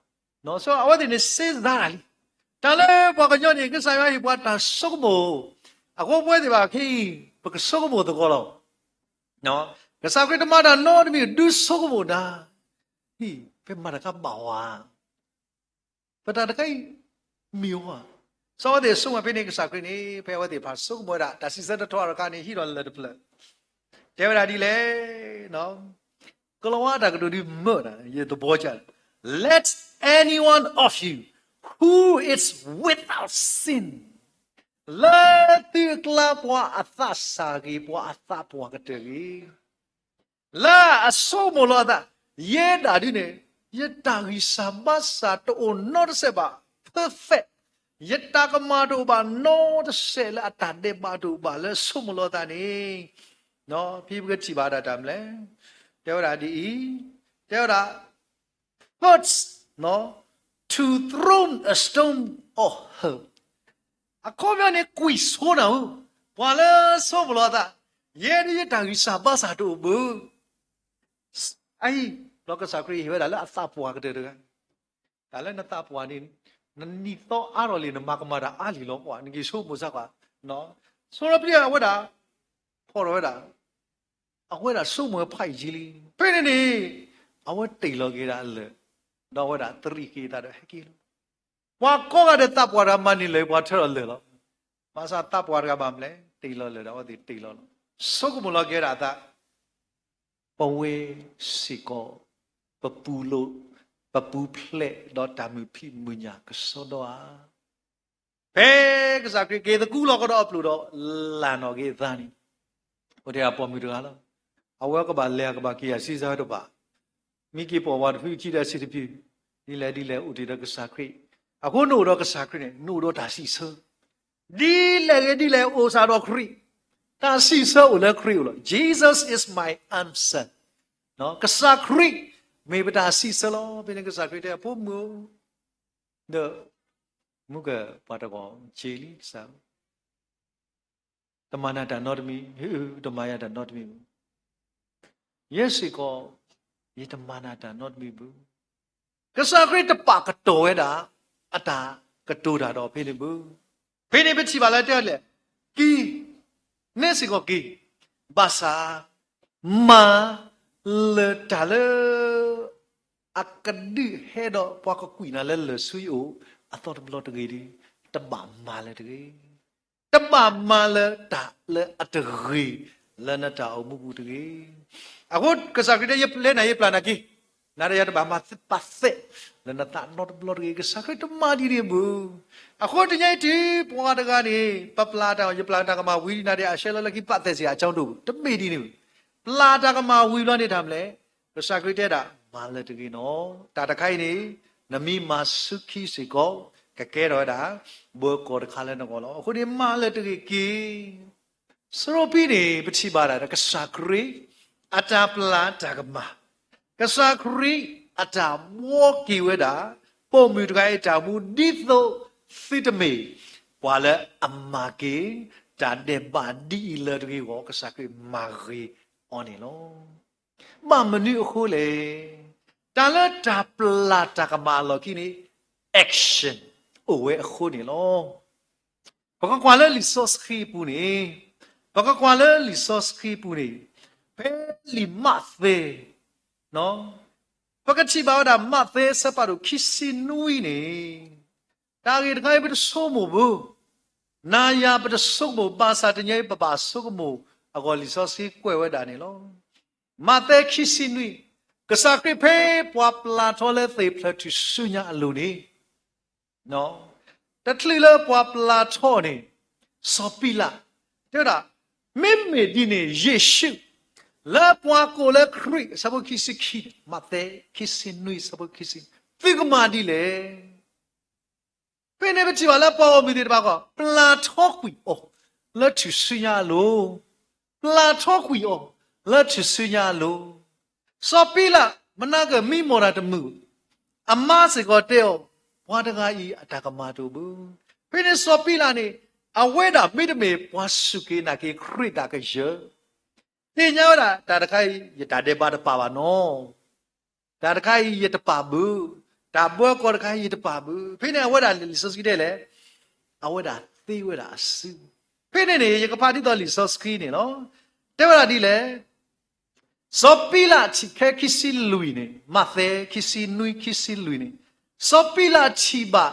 နော်ဆိုအဝတဲ့နေစေးသားလီတလဲပေါ်ကညောနေကဆိုင်ရဟိပွားတာစုံမို့အခုပွဲတွေပါခိပကစုံမို့တကောလောနော်ကစားကတမတာနော်တမီဒုစုံမို့ဒါဟိဖေမရကမောဝါပတာတခိုင်မီဝါစောတဲ့စုံမဖိနေကစားကနေဖေဝတဲ့ပါစုံမို့ဒါတစီစတဲ့ထောရကနေဟီတော်လက်ပလက်တဲဝရာဒီလေနော်ကလောဝါတာကတို့ဒီမော့တာရေတဘောချ let anyone of you who is without sin la tikla pwa athasagi pwa athapwa kategi la asomoloda yeda dine yeta gi sabasa to not seba perfect yeta kama do ba not se la atade ba do ba la somoloda ni no phi bga chi ba da tam le teora di teora puts no to throw a stone or her a common quiz hold on while so bloda ye ta gi sa ba sa do bu ai lo ka sa kri he da la sa pwa ka de da la na ta pwa ni ni to a ro le na ma ka ma da a li lo pwa ni gi so mo sa ka no so ro pria wa da pho ro da a wa da so mo phai ji li pe ni a wa tai lo ge da le no wa da 3 ke da da he kiว่าก็ได้ตับว่ารามันนี่เลยว่าเท่าเลยหรอมาซาตับว่ารามันเลยตีเลยเลยว่าตีเลยสุกมุลเกราตาปเวสิโกปปูโลปปูเพลดอตามุพิมุญญากสดวาเพกสักเกตกูลก็ดอปลูดอลานอเกตานี่โอเดียปอมิดกาลอาวะกบาเลกบากิยาซีซาดบามิกิปอวาดฟิจิดาสิติปิดีเลอุติดกสักครีအခုနို့တော့ကစားခရစ်နဲ့နို့တော့ဒါစီဆာဒီလေအိုစာတော့ခရစ်ဒါစီဆာကိုလည်းခရစ်လို့ Jesus is my answer နော်ကစားခရစ်မေဘဒါစီဆာလို့ဘယ်နဲ့ကစားခရစ်တဲ့ဖို့မူတော့မူကပါတော့ဂျီလီဆာတမနာတာနော်တမီတမယာတာနော်တမီ yes ကိုဒီတမနာတာနော်တမီဘူးကစားခရစ်တပါကတော်ရတာအတာကတူတာတော့ဖေးနေဘူးဖေးနေပဲချီပါလားတဲ့လေကီနေစီကိုကီဘာသာမာလေတလေအကဒီဟဲတော့ပွားကကွီနာလဲလဆွေအိုအတော်ဘလော့တကြီးဒီတဘာမာလဲတကြီးတဘာမာလဲတာလဲအတကြီးလဲနတာအမှုဘူးတကြီးအခုကစားကြတဲ့ရလဲနိုင်ပလာနာကီနာရရတဘာမာစစ်ပါစစ်แล้วนั่นตา not blood ก็สักทีมาดีเดียบูอะคนที่ยังที่ปวดกันนี่ปั๊บลาดเอาอย่าปลาดกันมาวินาทีอาเชลแล้วกิปัตเตเสียจ้องดูจะไม่ดีนี่ pla ta ka ma wi lo ni tham le ka sakri te da ma le de ki no ta ta khai ni nami ma sukhi se ko ka ke ro da bo ko da kha le no ko lo khu ni ma le de ki so pi ni pa chi ba da ka sakri ata pla ta ka ma ka sakri ata mo ki we da po mu de kai ta mu di tho fit me wa le amma ke ta de ba di le de ko ka sakri ma ri on ni lo ma menu khu le ta le ta pla ta ka ma lo ki ni action o we khu ni lo ba ka kwa le resource khi pu ni ba ka kwa le resource khi pu ni pe li ma fe no ba ka chi ba da ma fe sa pa ro ki si nui ni ta ge de kai ba so mo bu na ya ba so mo ba sa de nyai ba ba so mo a go resource khi kwe we da ni lo ma te ki si nui ka sa kri pe pwa pla tho le te pla tu su nya a lu ni no ta tli le pwa pla tho ni so pi la te da me me di ni yesu la pwa ko le kri sa bo ki si ki ma te ki si nui sa bo ki si fi ko ma di le pe ne ba chi wa la pa o mi de ba ko pla tho kwi o la tu su nya lo pla tho kwi o la tu su nya lo so pi la mana ga mi mo ra de mu amma se ko te o bwa da ga yi ata ka ma to bu pe ne so pi la ni a we da mi de me bwa su ke na ke khri da ke ye ti nya da ta da kai ye ta de ba da pa ba no ta da kai ye ta pa bu ta bo ko da kai ye ta pa bu pe ne a we da li so ski de le a we da ti we da su pe ne ye ka pa ti do li so ski ni no te wa da di le so pi la chi ke ki si lui ni ma the ki si nui ki si lui ni so pi la chi ba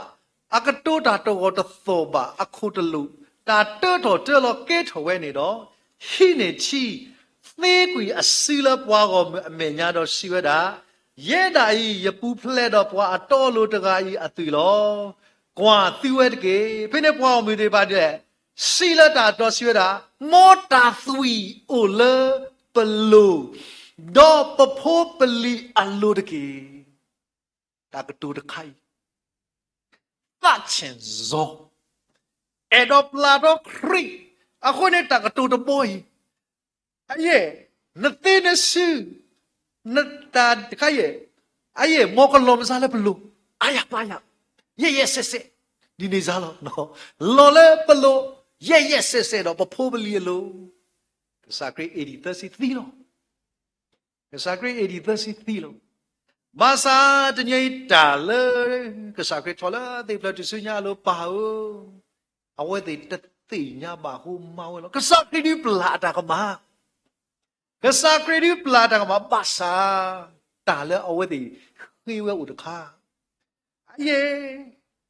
a ka to da to ko to tho ba a khu to lu ta to to te lo ke tho we ni do hi ni chi the kwi a si la pwa ko a me nya do si we da ye da yi ye pu phle do pwa a to lo ta ga yi a tu lo kwa ti we de ke phe ne pwa mi de ba de si la ta do si we da mo ta thui o le pelu do pa pho peli alo de ke ta ka tu de khai ta chen zo e do pla do kri a ko ne ta ka tu de boy aye na te na su na ta khai ye aye mo ko lo ma sa le pelu aya pa ya ye se se di ne za lo no lo le pelu ye se se do pa pho peli alo sa kri 80 33 lo sa kri 80 33 lo ba sa de nyai ta le ka sa kri thola te pla tu su nya lo pa o a we te ta ti nya ba hu ma we lo ka sa kri di pla ta ka ma ka sa kri di pla ta ka ma ba sa ta le a we te khi we u de kha ye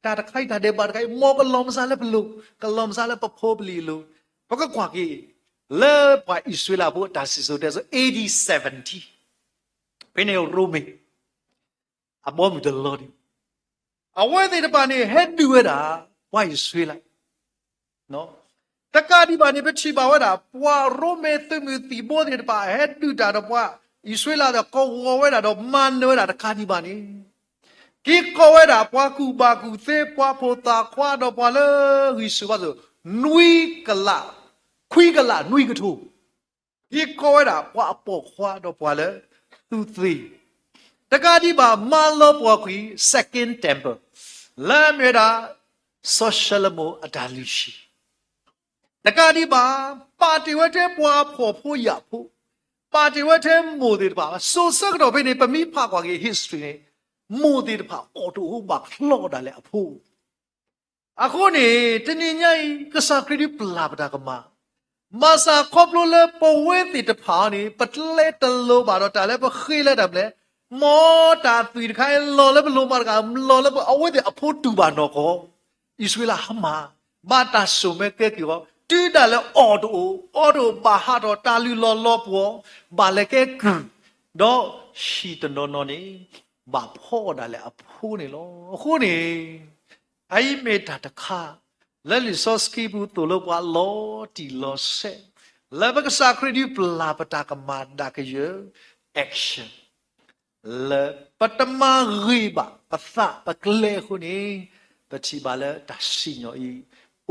ta ta khai ta de ba khai mo ka lom sa le plu ka lom sa le pa pho pli lo ba ka kwa ki le pa Israel bo ta si so de so 80 70 pene rome abom de lord awe de ba ni head do da pa Israel no ta ka di ba ni be chi ba wa da pwa rome tu mi ti bo de ba head do da da pwa Israel da ko wo we da do man no da ka di ba ni ki ko we da pwa ku ba ku se pwa pho ta khwa do pwa le ri su ba so nui ka laခွီးကလာနွိကထိုးဒီကောရတာပွားပေါ်ခွာတော့ပွားလေသူသေးတကားဒီပါမလောပွားခွီ second temple လာမေတာ social mo အတာလူရှိတကားဒီပါပါတီဝဲတဲ့ပွားဖို့ဖို့ရဖို့ပါတီဝဲတဲ့မိုဒီပါဆိုစကတော့ဘယ်နေပမိဖကွာကြီး history နဲ့မိုဒီပါအော်တိုဟိုပါလော်တာလေအဖို့အခုနေတနင်္ဂနွေကစားခရီးပလာပတာကမှာมาซาครบรู้เลยปเวติตผานี่ปัดเล่ตโลบาร์ตาเล่ปะขี้เล่ดับเล่มอตาตีดใครรอเล่ปะโลมากามรอเล่ปะเอาไว้เดี๋ยวพูดดูบานนอกก็อิสราเอลฮัมมาบาตาสุเมเกกิวตีดาเล่ออโดบาฮาโดตาลุลอลอปัวบาเล่เกกดอชีตนนนี่บาพ่อดาเล่อพูนี่ลอคู่นี่ไอเมตาตะคาและลิซอสกีบูตัวลว่าล้อตีล้อเซ le ba sa kredi pla pata kama da ke ye action le patama riba pasa pakle khuni pachi bala ta sinyo I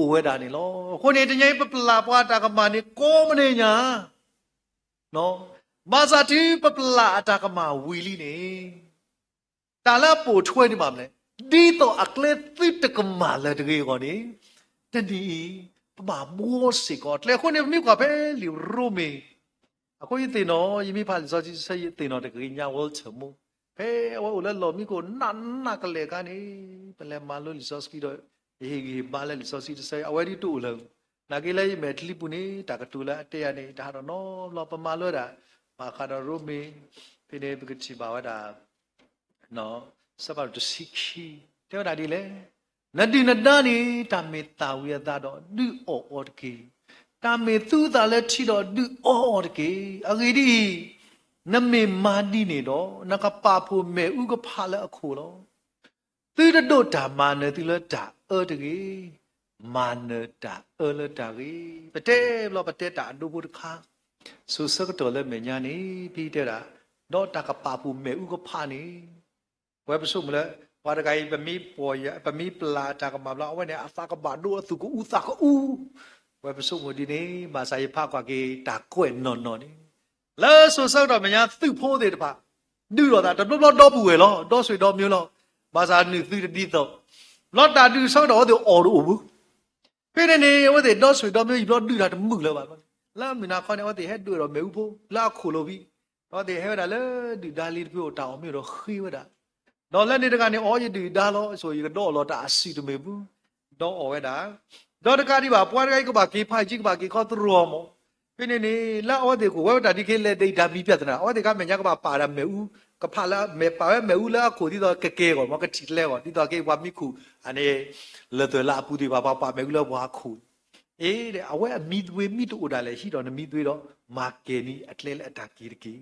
uwe da ni lo khuni de nyai pla pwa ta kama ni ko mne nya no ba sa ti pla ta kama wili ni ta la po thwe ni ma mle di to akle ti ta kama la de ge ko ni ta ni ba mo se ko le khuni mi ko pe li ru mi a ko yi ti no yi mi pha li so ji sai yi ti no de ge nya wo chemu pe wa u le lo mi ko nan na ka le ka ni pe le ma lo li so ski do ye ge ba le li so si sai a we di tu lo na ke le me tli pu ni ta ka tu la te ya ni ta do no lo pa ma lo da ba kha do ru mi pe ne bi chi ba wa da no sa ba to si chi te da di le na di na da ni ta me ta wi ya da do du o de ke ta me tu da le chi do du o de ke a ge di na me ma di ni do na ka pa phu me u ka pha la a khu lo tu da do da ma ne tu le da de ke ma ne da le da ke pa te lo pa te da du bu de kha su sa ka to le me nya ni pi te da do ta ka pa phu me u ka pha ni we pa su mo le wa da kai pa mi po ya pa mi pla ta ka ma la wa ne a sa ka ba do su ko u sa ka u we pa su mo di ni ma sa yi pha kwa ke da kwe no no ni le su sa do me nya tu pho de da pa du lo da do do bu we lo do sui do myo lo ma sa ni tu di to lo da du sa do de o do bu pe ne ne wa de do sui do myo yi lo du da mu lo ba la mi na kho ne wa de he du ro me u pho la khu lo bi wa de he da le du da li pi o ta o myo ro khi wa da no le ni da ka ni o yi du da lo so yi do lo da a si to me bu do o we da do da ka di ba pwa da kai ko ba ke phai ji ko ba ke kho tu ro mo pe ne ne la o de ko wa da di ke le de da bi pyat na o de ka me nya ko ba pa da me u ka pha la me pa me u la ko di do ke ke ko mo ka ti le ko di do ke wa mi khu ane le de la pu di ba pa me u la wa khu e de a we mi dwe mi to da le hi do na mi dwe do ma ke ni atle le ta ki ki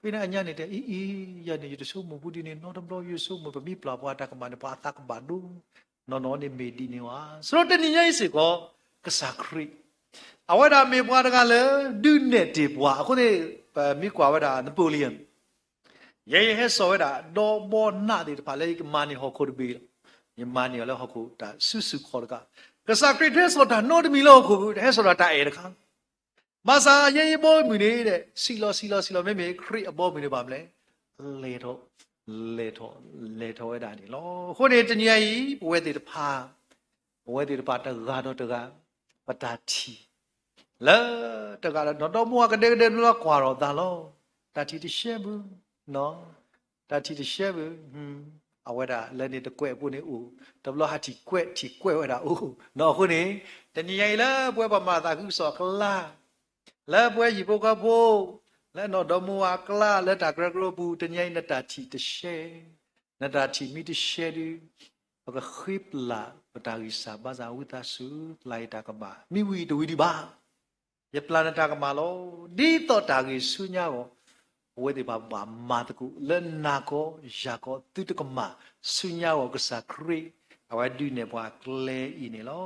pe na nya ne de i ya ne yu so mo bu di ne no dam lo yu so mo ba mi pla pa ta ka ma ne pa ta ka ba du no no ne me di ne wa so de ni nya se ko ka sa kri a we da me pwa da ka le du ne de pwa ko de mi kwa we da Napoleon ye he so we da do bo na de pa le ma ni ho ko de bi ni ma ni le ho ko da su su ko da ka sa kri de so da no de mi lo ko he so da ta e da ka ma sa ye ye bo mi ne de si lo me kri a bo mi ne ba mle le tho we da ni lo ko ne de nya yi we de pa ta ga do ta ga pa ta thi la ta ga no do mo ka de lo kwa ro da lo ta thi de she bu no ta thi de she bu a we da le ni de kwe pu ni u da lo ha thi kwe we da u no ko ne de nya yi la bwe ba ma ta ku so kla la bwe yi bo ka bo la no do mo a kla la ta gra gro bu de nya yi na ta thi de she na ta thi mi de she du ba ka khip la ba ta gi sa ba za wi ta su lai ta ka ba mi wi de wi di ba ye planeta ka ma lo di to ta gi su nya ko we de ba ma ta ku le na ko ya ko tu ta ka ma su nya ko ka sa kri a wa du ne bwa kle i ne lo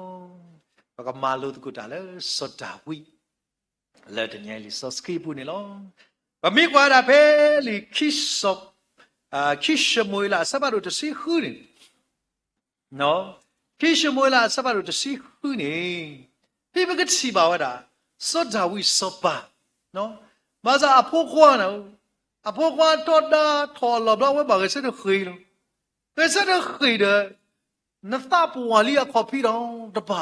ba ka ma lo tu ku ta le so ta wi le de nya li so ski pu ne lo ba mi kwa da pe li kisop kish mo la sa ba ro to si hu ni no kish mo la sa ba ro to si hu ni pi ba ka chi ba wa da so da wi so ba no ma sa a pho kwa na a pho kwa to da tho lo ba wa ba ga se de khi lo ke se de khi de na ta pu wa li a kho pi dong da ba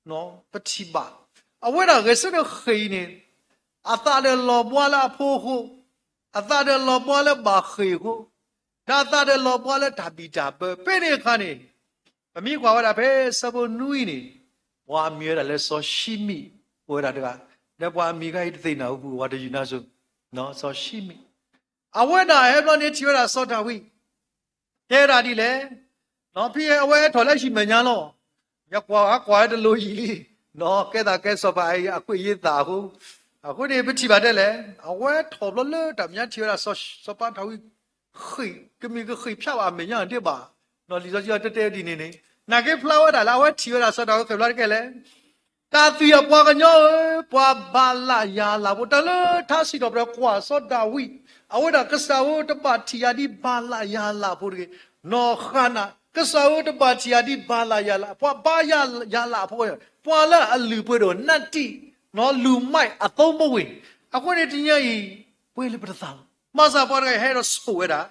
no pa chi ba a we da ga se de khi ni a ta de lo bwa la pho khu a ta de lo bwa la ba khi khu da ta de lo bwa la da bi da pe ni kha ni ba mi kwa wa da pe sa bo nui ni wa mi da le so shi mi we da da ne bwa mi ga i de na bu wa de yu na so no so shi mi a we da he lo ni chi wa da so da wi ke da di le no pi a we tho la shi me nya lo ya kwa de lo yi no ke da ke so ba ai a kwi yi da hu a ku ni bi chi ba de le a we tho lo le da nya chi wa da so pa da wi khi ke mi ke khi phya ba me nya de ba no li so ji te di ni ni na ke flower da la we chi wa da so da ke lo ke le ta tùy qua cái nhau qua ba la ya la bộ ta lơ tha si đó qua so David áo đã cái sao đó bà thia đi ba la ya la bộ cái nó khana cái sao đó bà thia đi ba la ya la qua ba ya la bộ qua là lư bộ đó nati nó lù mai à tao bộ vậy à qua này thì nhảy quên lên bắt đầu mà sao bỏ cái hết rồi sủa đã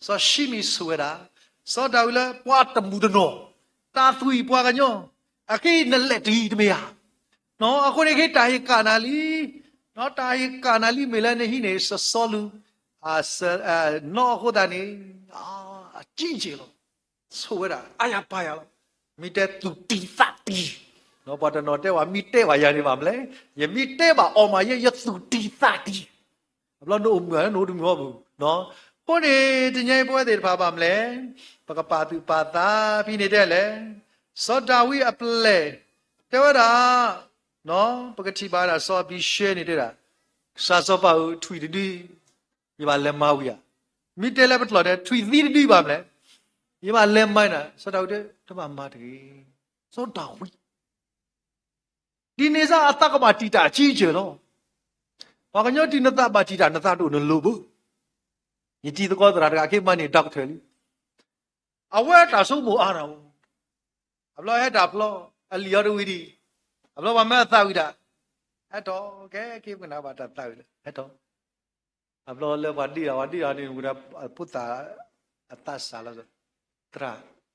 so shimi sủa đã so David là qua tầm bùn nó ta tùy qua cái nhau à cái nè lệ đi mày à nó à cái này cái tai canali mình là này này sa solu à nó cái đàn này à chín chứ luôn sủa đã ai à phải à mi té tụt tì phát tì nó bắt đầu nó téว่ามีเต้ว่าอย่างนี้มั้งเลยยังมีเต้ว่าออกมายังตุดตีตาตีแล้วโน้มเหมือนโน้มหัวบุเนาะพวกนี้ที่ยังพวกเด็กพาบ้ามเลยปากปาตุปาตาพี่นี่ได้เลยสอดาวิอัปเลยแต่ว่าด่าเนาะปกติบ้านเราสอบพิเศษนี่ได้ละสาสอบเอาถุยดียี่บ้านเล่มมาวิอ่ะมีเต้แล้วเป็นหลอดถุยดีบ้ามเลยยี่บ้านเล่มไม่น่ะสอดเอาเด้ทำมาถึงสอดาวิဒီနေစားအတကဘာတီတာအကြီးကျယ်တော့ဘာကညောဒီနသဘာတီတာနသတို့နလို့ဘူးယတိတကောတရာတကခေမနေတောက်တယ်လीအဝဲတာဆုံးမအားတော့အဘလောဟဲ့တာဖလောအလီယောဒဝီဒီအဘလောဘာမဲသဝီတာအဲ့တော့ကဲခေမနာဘာတာတောက်လေအဲ့တော့အဘလောလေဘာဒီယာနေကပုတ္တာအတ္တဆာလာဆိုတရာ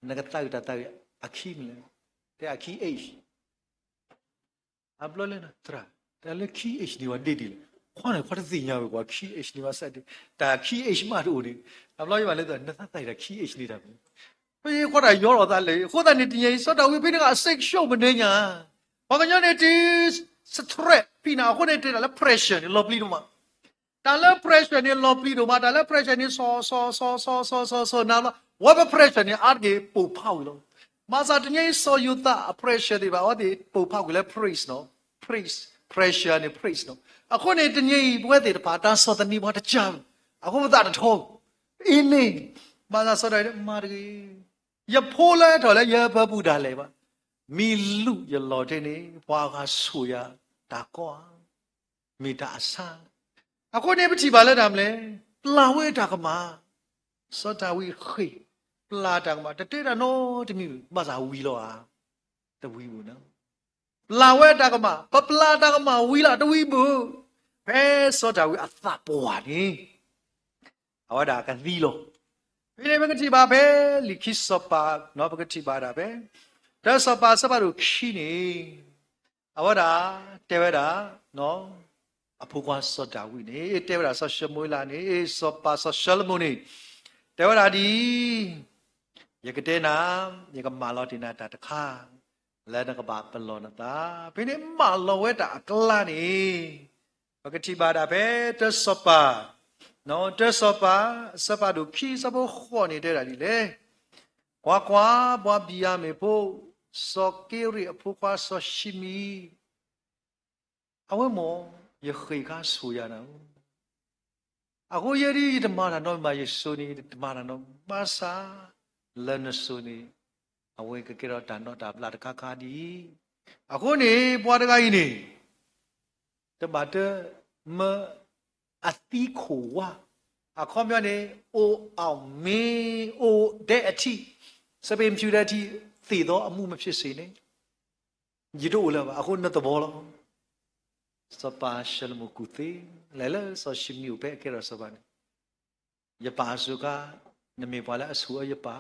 နကတောက်တာတောက်အခီမလဲတဲ့အခီအိအဘလောလဲနော်တရာဒါလည်း key h ဒီဝဒေဒီခွန်းခွတ်သိညာပဲကွာ key h ဒီဝဆက်တယ်ဒါ key h မှတို့ဒီအဘလောရပါလဲဆိုနှစ်သက်တိုက်တာ key h နေတာပဲဘယ်ခွတ်တာရောတော့သားလေခွတ်တာနေတင်ရင်စောတော်ဝိပိနကအစိတ်ရှုပ်မနေညာဘာကညနေဒီ stress ပြီးနာခွတ်နေတဲ့လည်း pressure နေလောပလီတို့မှာဒါလည်း pressure နေလောပလီတို့မှာဒါလည်း pressure နေဆောနာလို့ what pressure နေအားကြီးပူဖောက်လို့မာစာတညေဆောယူတာ pressure တွေပါဟောဒီပူဖောက်ကလည်း praise နော်praise pressure နဲ့ praise နော်အခုနေတညိပွဲတဲ့ပါတာစောတနီဘာတချမ်းအခုမသာတော့အင်းနေဘာသာစောတယ်မာရီရဖိုးလဲတော်လဲရဘပူတာလဲပါမီလူရလော်တဲ့နေဘွာကဆူရတာကွာမိတာအဆာအခုနေပတိပါလဲတာမလဲပလာဝဲတာကမှာစောတာဝီခေပလာတာကမှာတတေတာနော်တမီဘာသာဝီလောอ่ะတဝီဘူးနော်ပလာဝဲတာကမှာပပလာတာကမှာဝီလာတဝီဘူးဖဲစောတာဝီအသပွားနေအဝဒါကသီလောဒီလေဘကတိပါပဲလိခိစပါနော်ဘကတိပါတာပဲဒါစပါစပါတို့ခိနေအဝဒါတဲဝဒါနော်အဖိုးကွာစောတာဝီနေတဲဝဒါဆောရှမွေးလာနေစောပါဆောရှလမုန်နေတဲဝဒါဒီယကတဲ့နာယကမာလောတိနာတာတခါလဲနကဘာပလောနတာဘိနေမလောဝဲတာအကလာနေဘကတိပါတာပဲတစပါနော်တစပါစပါတို့ခီစဘောခေါ်နေတဲ့တာဒီလေကွာကွာဘွားဘီယာမေဖို့စောကေရီအဖို့ကွာစောရှိမီအဝဲမောယခေကဆူရနာအခုယရီဓမ္မနာနော်မယေဆုနီဓမ္မနာနော်ပါစာလနဆုနီအဝေကကေရတာနော်တာပလာတခါခါဒီအခုနေပွားတကကြီးနေတမတ်မအတိခိုဝါအခုမျောနေအိုအောင်မင်းအိုတဲ့အထိစပင်ဖြူတဲ့အထိသေတော့အမှုမဖြစ်စေနဲ့ညီတို့လည်းအခုနှစ်တဘောလောစပါရှလမကုသေလဲလဲဆိုရှိမြူပဲကေရစပါနေယပါစုကနမေပါလာအဆူယပါ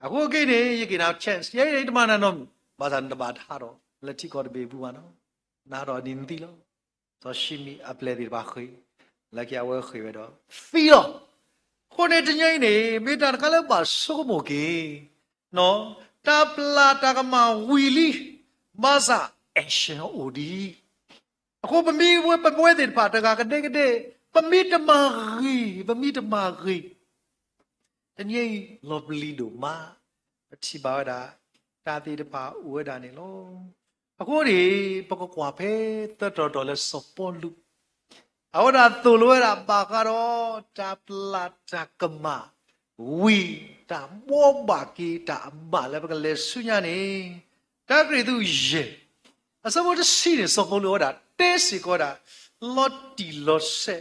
အခုကိနေယကိနာ chance ယေတမနာနောဘာသာတဘာထားတော့လက်တိကောတဘေဘူးပါနော်နာတော့နင်းတီလို့ဆိုရှိမီအပလေဒီဘာခေလက်ကြဝဲခေဝတော့ဖီတော့ခုနေတငိမ့်နေမိတာကလည်းပါစုမိုကေနော်တပလာတကမဝီလီမဆာအရှင်အိုဒီအခုပမီဝဲပပွဲတဲ့ပါတကကတဲ့ကတဲ့ပမီတမာရီတငိမ့်လောဘလီဒိုမာပတိပါဒါတာတိတပါဝဲတာနေလို့အခုဒီပကကွာဖဲတတော်လဲစပေါ်လူအဝဒါတူလွဲတာပါကတော့တပလာတကမဝီတာဘောဘာကီတာမလည်းပကလဲဆုညာနေတကရီသူယေ asa bo si ne so ko lo da te si ko da lot di lot se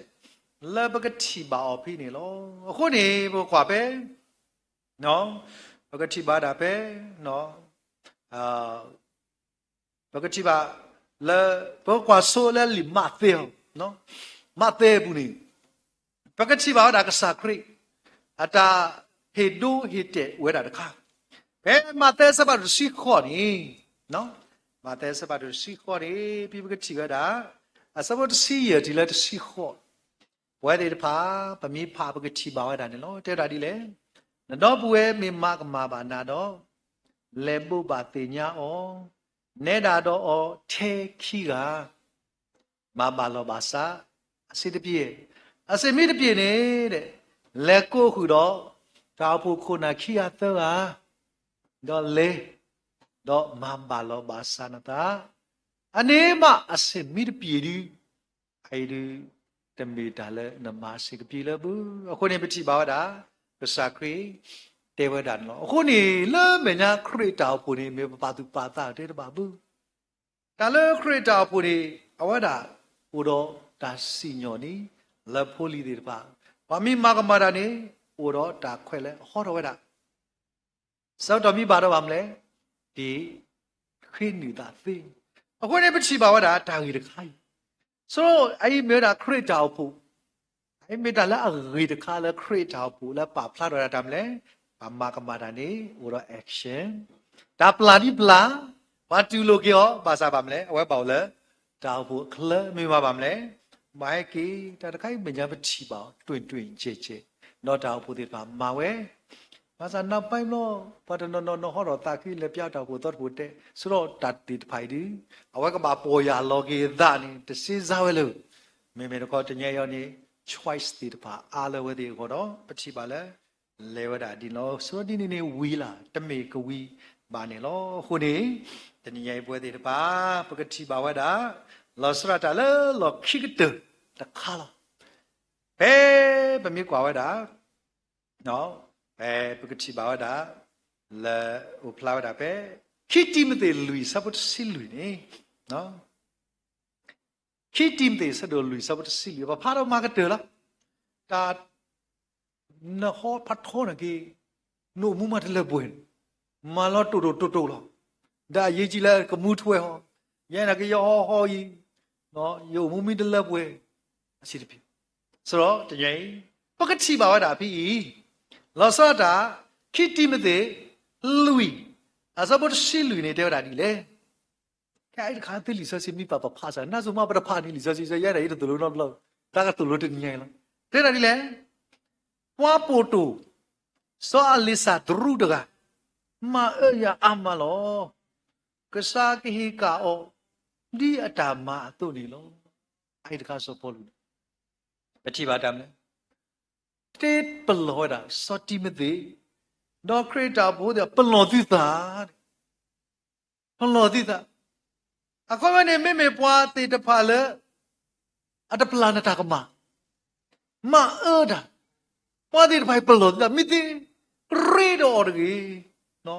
la ba ka thi ba o phi ne lo khu ne bo kwa pe no ba ka thi ba da pe no ba ka thi ba la bo kwa so la li ma te no ma te bu ni ba ka thi ba da ka sa kri ata he do he te we da ka pe ma te sa ba si kho ni no ma te sa ba si kho ni pi ba ka thi ga da asa bo si ye di la si kho we de pa pa mi pa ba ka thi ba wa da ne lo te da di le no bu we mi ma ka ma ba na do le bu ba te nya o ne da do o the khi ga ma ba lo ba sa a si de pie a si mi de pie ne de le ko khu do ta phu khu na khi ya to ga do le do ma ba lo ba sa na ta ane ma a si mi de pie di ai di te mi da le na ma si ke pie le bu khu ne pti ba wa da ka sa kri te wa da lo khu ne le me nya kri ta phu ne me pa tu pa ta te ba bu ta le kri ta phu ne a wa da u do ta si nyo ni le pho li de ba ba mi ma ka ma da ne u do ta khwe le ho do wa da sao do mi ba do ba mle di khri ni da thi a khu ne pti ba wa da ta gi de khai so ai me da kri ta phu ai me da la a gi de kha le kri ta phu la pa phla do da tam le ba ma ka ma da ne u do action da pla di pla ba tu lo ke ho ba sa ba mle a wa ba le ta phu khle me ba ba mle mai ki ta da khai me nya pti ba twin twin che che no ta phu de ba ma we ba sa na pai lo ba da no ho ro ta ki le pya ta phu tot phu te so ro ta ti phai di a wa ka ba po ya lo ke da ni te si za we lo me me ko te nya yo ni choice ti ba a le we de ko do pti ba le le wa da di lo so di ni wi la te me ko wi ba ne lo khu ni te ni yai pwe de ba pa ka ti ba wa da lo sra ta le lo khi ke te ta kha lo pe ba mi kwa wa da no pe pa ka ti ba wa da le u pla wa da pe khi ti me de lui sa bu si lui ni no khi ti me de sa do lui sa bu si lui ba pha do ma ka te la ta no ho phat tho na ki no mu ma de le buen ma lo to lo da ye ji la ka mu thwe ho ye na ki yo ho yi no yo mu mi de le bwe a si de pi so ro de ye pa ka ti ba wa da pi lo sa da khi ti me de lui a sa bo si lui ne de da di le ka ai kha te li sa si mi pa pa pha sa na so ma pa pha ni li sa si sa ye da ye de lo no lo ta ka to lo de nye la de da di le wa po to so a li sa dru de ga ma e ya ama lo ka sa ki hi ka o di ata ma to ni lo ai de ka so po lu pa ti ba tam le te plo da so ti me de no creator bo de plo ti ta plo ti ta a ko ne me me pwa te de pha le a de pla na ta ka ma e da pwa te de pha plo ti ta mi ti re do de no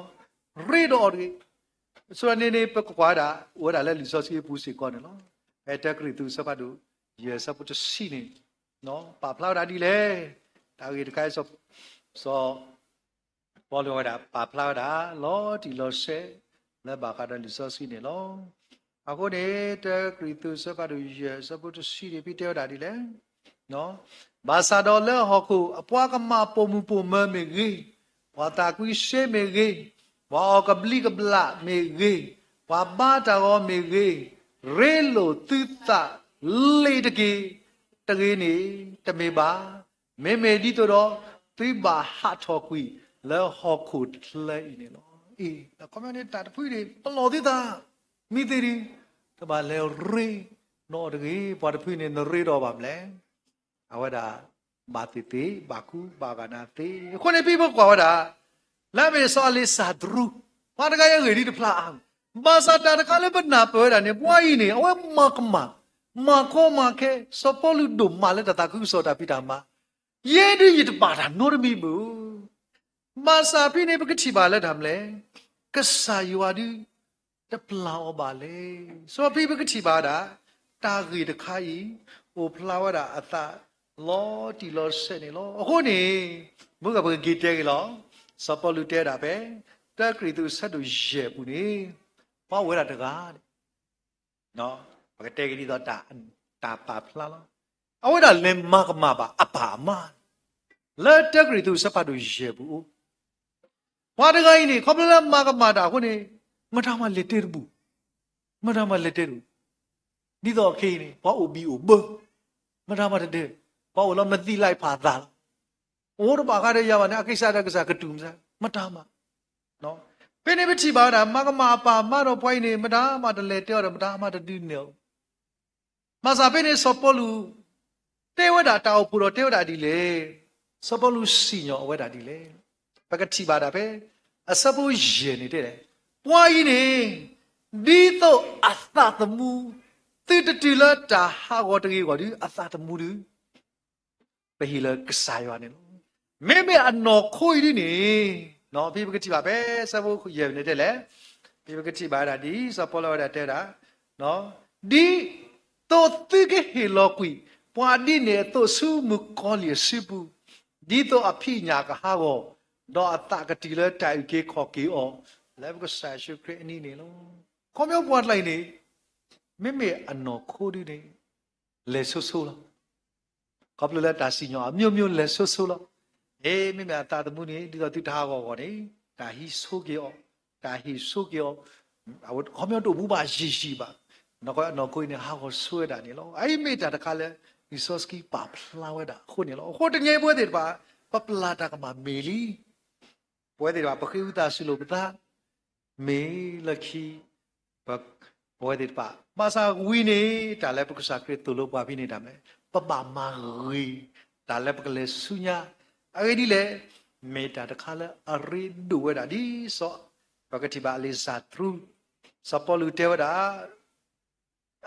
re do de so ne pe kwa da wo da le li so si pu si ko ne lo e te kri tu sa ba du ye sa pu to si ni no pa pla da di le ta gi de kai so po lo da pa pla da lo di lo se le ba ka da li so si ni lo a ko de te kri tu sa ba du ye sa pu to si ni pi te da di le no ba sa do le ho ku a pwa ka ma po mu po me me gi wa ta ku she me gi wa ka bli ka bla me gi wa ba ta go me gi re lo tu ta le de gi te gi ni te me ba me me di to do tu ba ha tho ku le ho ku le ni lo e la ko me ni ta pu ri pa lo ti ta mi ti ri ta ba le re no de gi pa de pu ni no re do ba mle a wa da ba ti ti ba ku ba ga na ti ko ne pi bo kwa wa da la me so le sa dru pa da ga ye ri de pla ang ba sa ta da ka le ba na po da ne bwa yi ni awe ma ka ma ko ma ke so po lu do ma le da ta ku so da pi da ma ye di yi de ba da no de mi bu ma sa pi ne ba ka chi ba le da mle ka sa yu wa du တပလာဝပါလေဆိုဖိပကတိပါတာတာဂီတခါဤဟိုဖလာဝတာအသလောတီလောစနေလောအခုနေဘုကဘဂီတဲကလောစပလူတဲတာပဲတက်ကရီသူဆက်သူရဲဘူးနေဘာဝဲတာတကားနော်ဘကတဲကရီတော့တာပါဖလာလောအဝဲတာလင်မကမပါအပါမလက်တက်ကရီသူစပတ်သူရဲဘူးဘာတကားနေခပလမကမတာခုနေမထမလက်တဲဘူးမထမလက်တဲဘူးဒီတော့ခေနေဘာအိုဘီအိုဘမထမတဲ့ဘာလို့မသိလိုက်ပါသားโอ้တော့ဘာခါရရပါနဲ့အကိစ္စတက္ကစားကတူးမစားမတားမနော်ပြနေပချီပါတာမကမအပါမတော့ပွိုင်းနေမတားမတလဲတောတယ်မတားမတတူးနေမစာပြနေစပလူတဲဝတာတောက်ပူတော့တဲဝတာဒီလေစပလူစီညောအဝဲတာဒီလေပကတိပါတာပဲအစပူရေနေတဲ့ပွိုင်းနေဒီတော့အသသမူတိတတီလာတာဟာဝတကြီးကဒီအသသမူဒီไปฮีเลกษายว่าเนี่ยแม่อันนอคุยดินี่เนาะพี่ปกติบาเป้ซะบ่เยเนี่ยแหละพี่ปกติบาดาดีซะปอลอดาเตดาเนาะดีโตติเกเฮลอกุยปวาดิเนี่ยโตสุมุกอลิสิบุดีโตอภิญากะฮาบ่ดออตะกติเลไตเกขอเกอแล้วก็สาชุครินี่นี่โลขอมยอปวดไลนี่แม่อันนอคุดินี่เลซุๆล่ะขอบเลยตาสิญอမြို့လဲဆွဆွလို့အေးမိမတာတမှုနေဒီတော့သူထားကောကောနေဒါဟီဆိုကြောဒါဟီဆိုကြောအဝခေါမျိုးတို့ဘူးပါရှိပါနော်ကိုနေဟာကိုဆွဲတာနေလို့အဲ့မိတာတခါလဲဒီဆော့စကီပါဖလာဝဲတာခုနေလို့ဟိုတငယ်ပွဲတွေပါပပလာတာကမမေလီပွဲတွေပါပခိဥတာဆုလို့ပတာမေလခီပပွဲတွေပါမဆာဝီနေတာလဲပက္ခစာကရတူလို့ပါပြီးနေတာမယ်ပပမာရီဒါလည်းပကလေးဆုညာအဲ့ဒီလေမေတာတခါလဲအရီဒူဝဒါဒီစောပကတိပါလေးစာထရူစပလူတေဝဒါ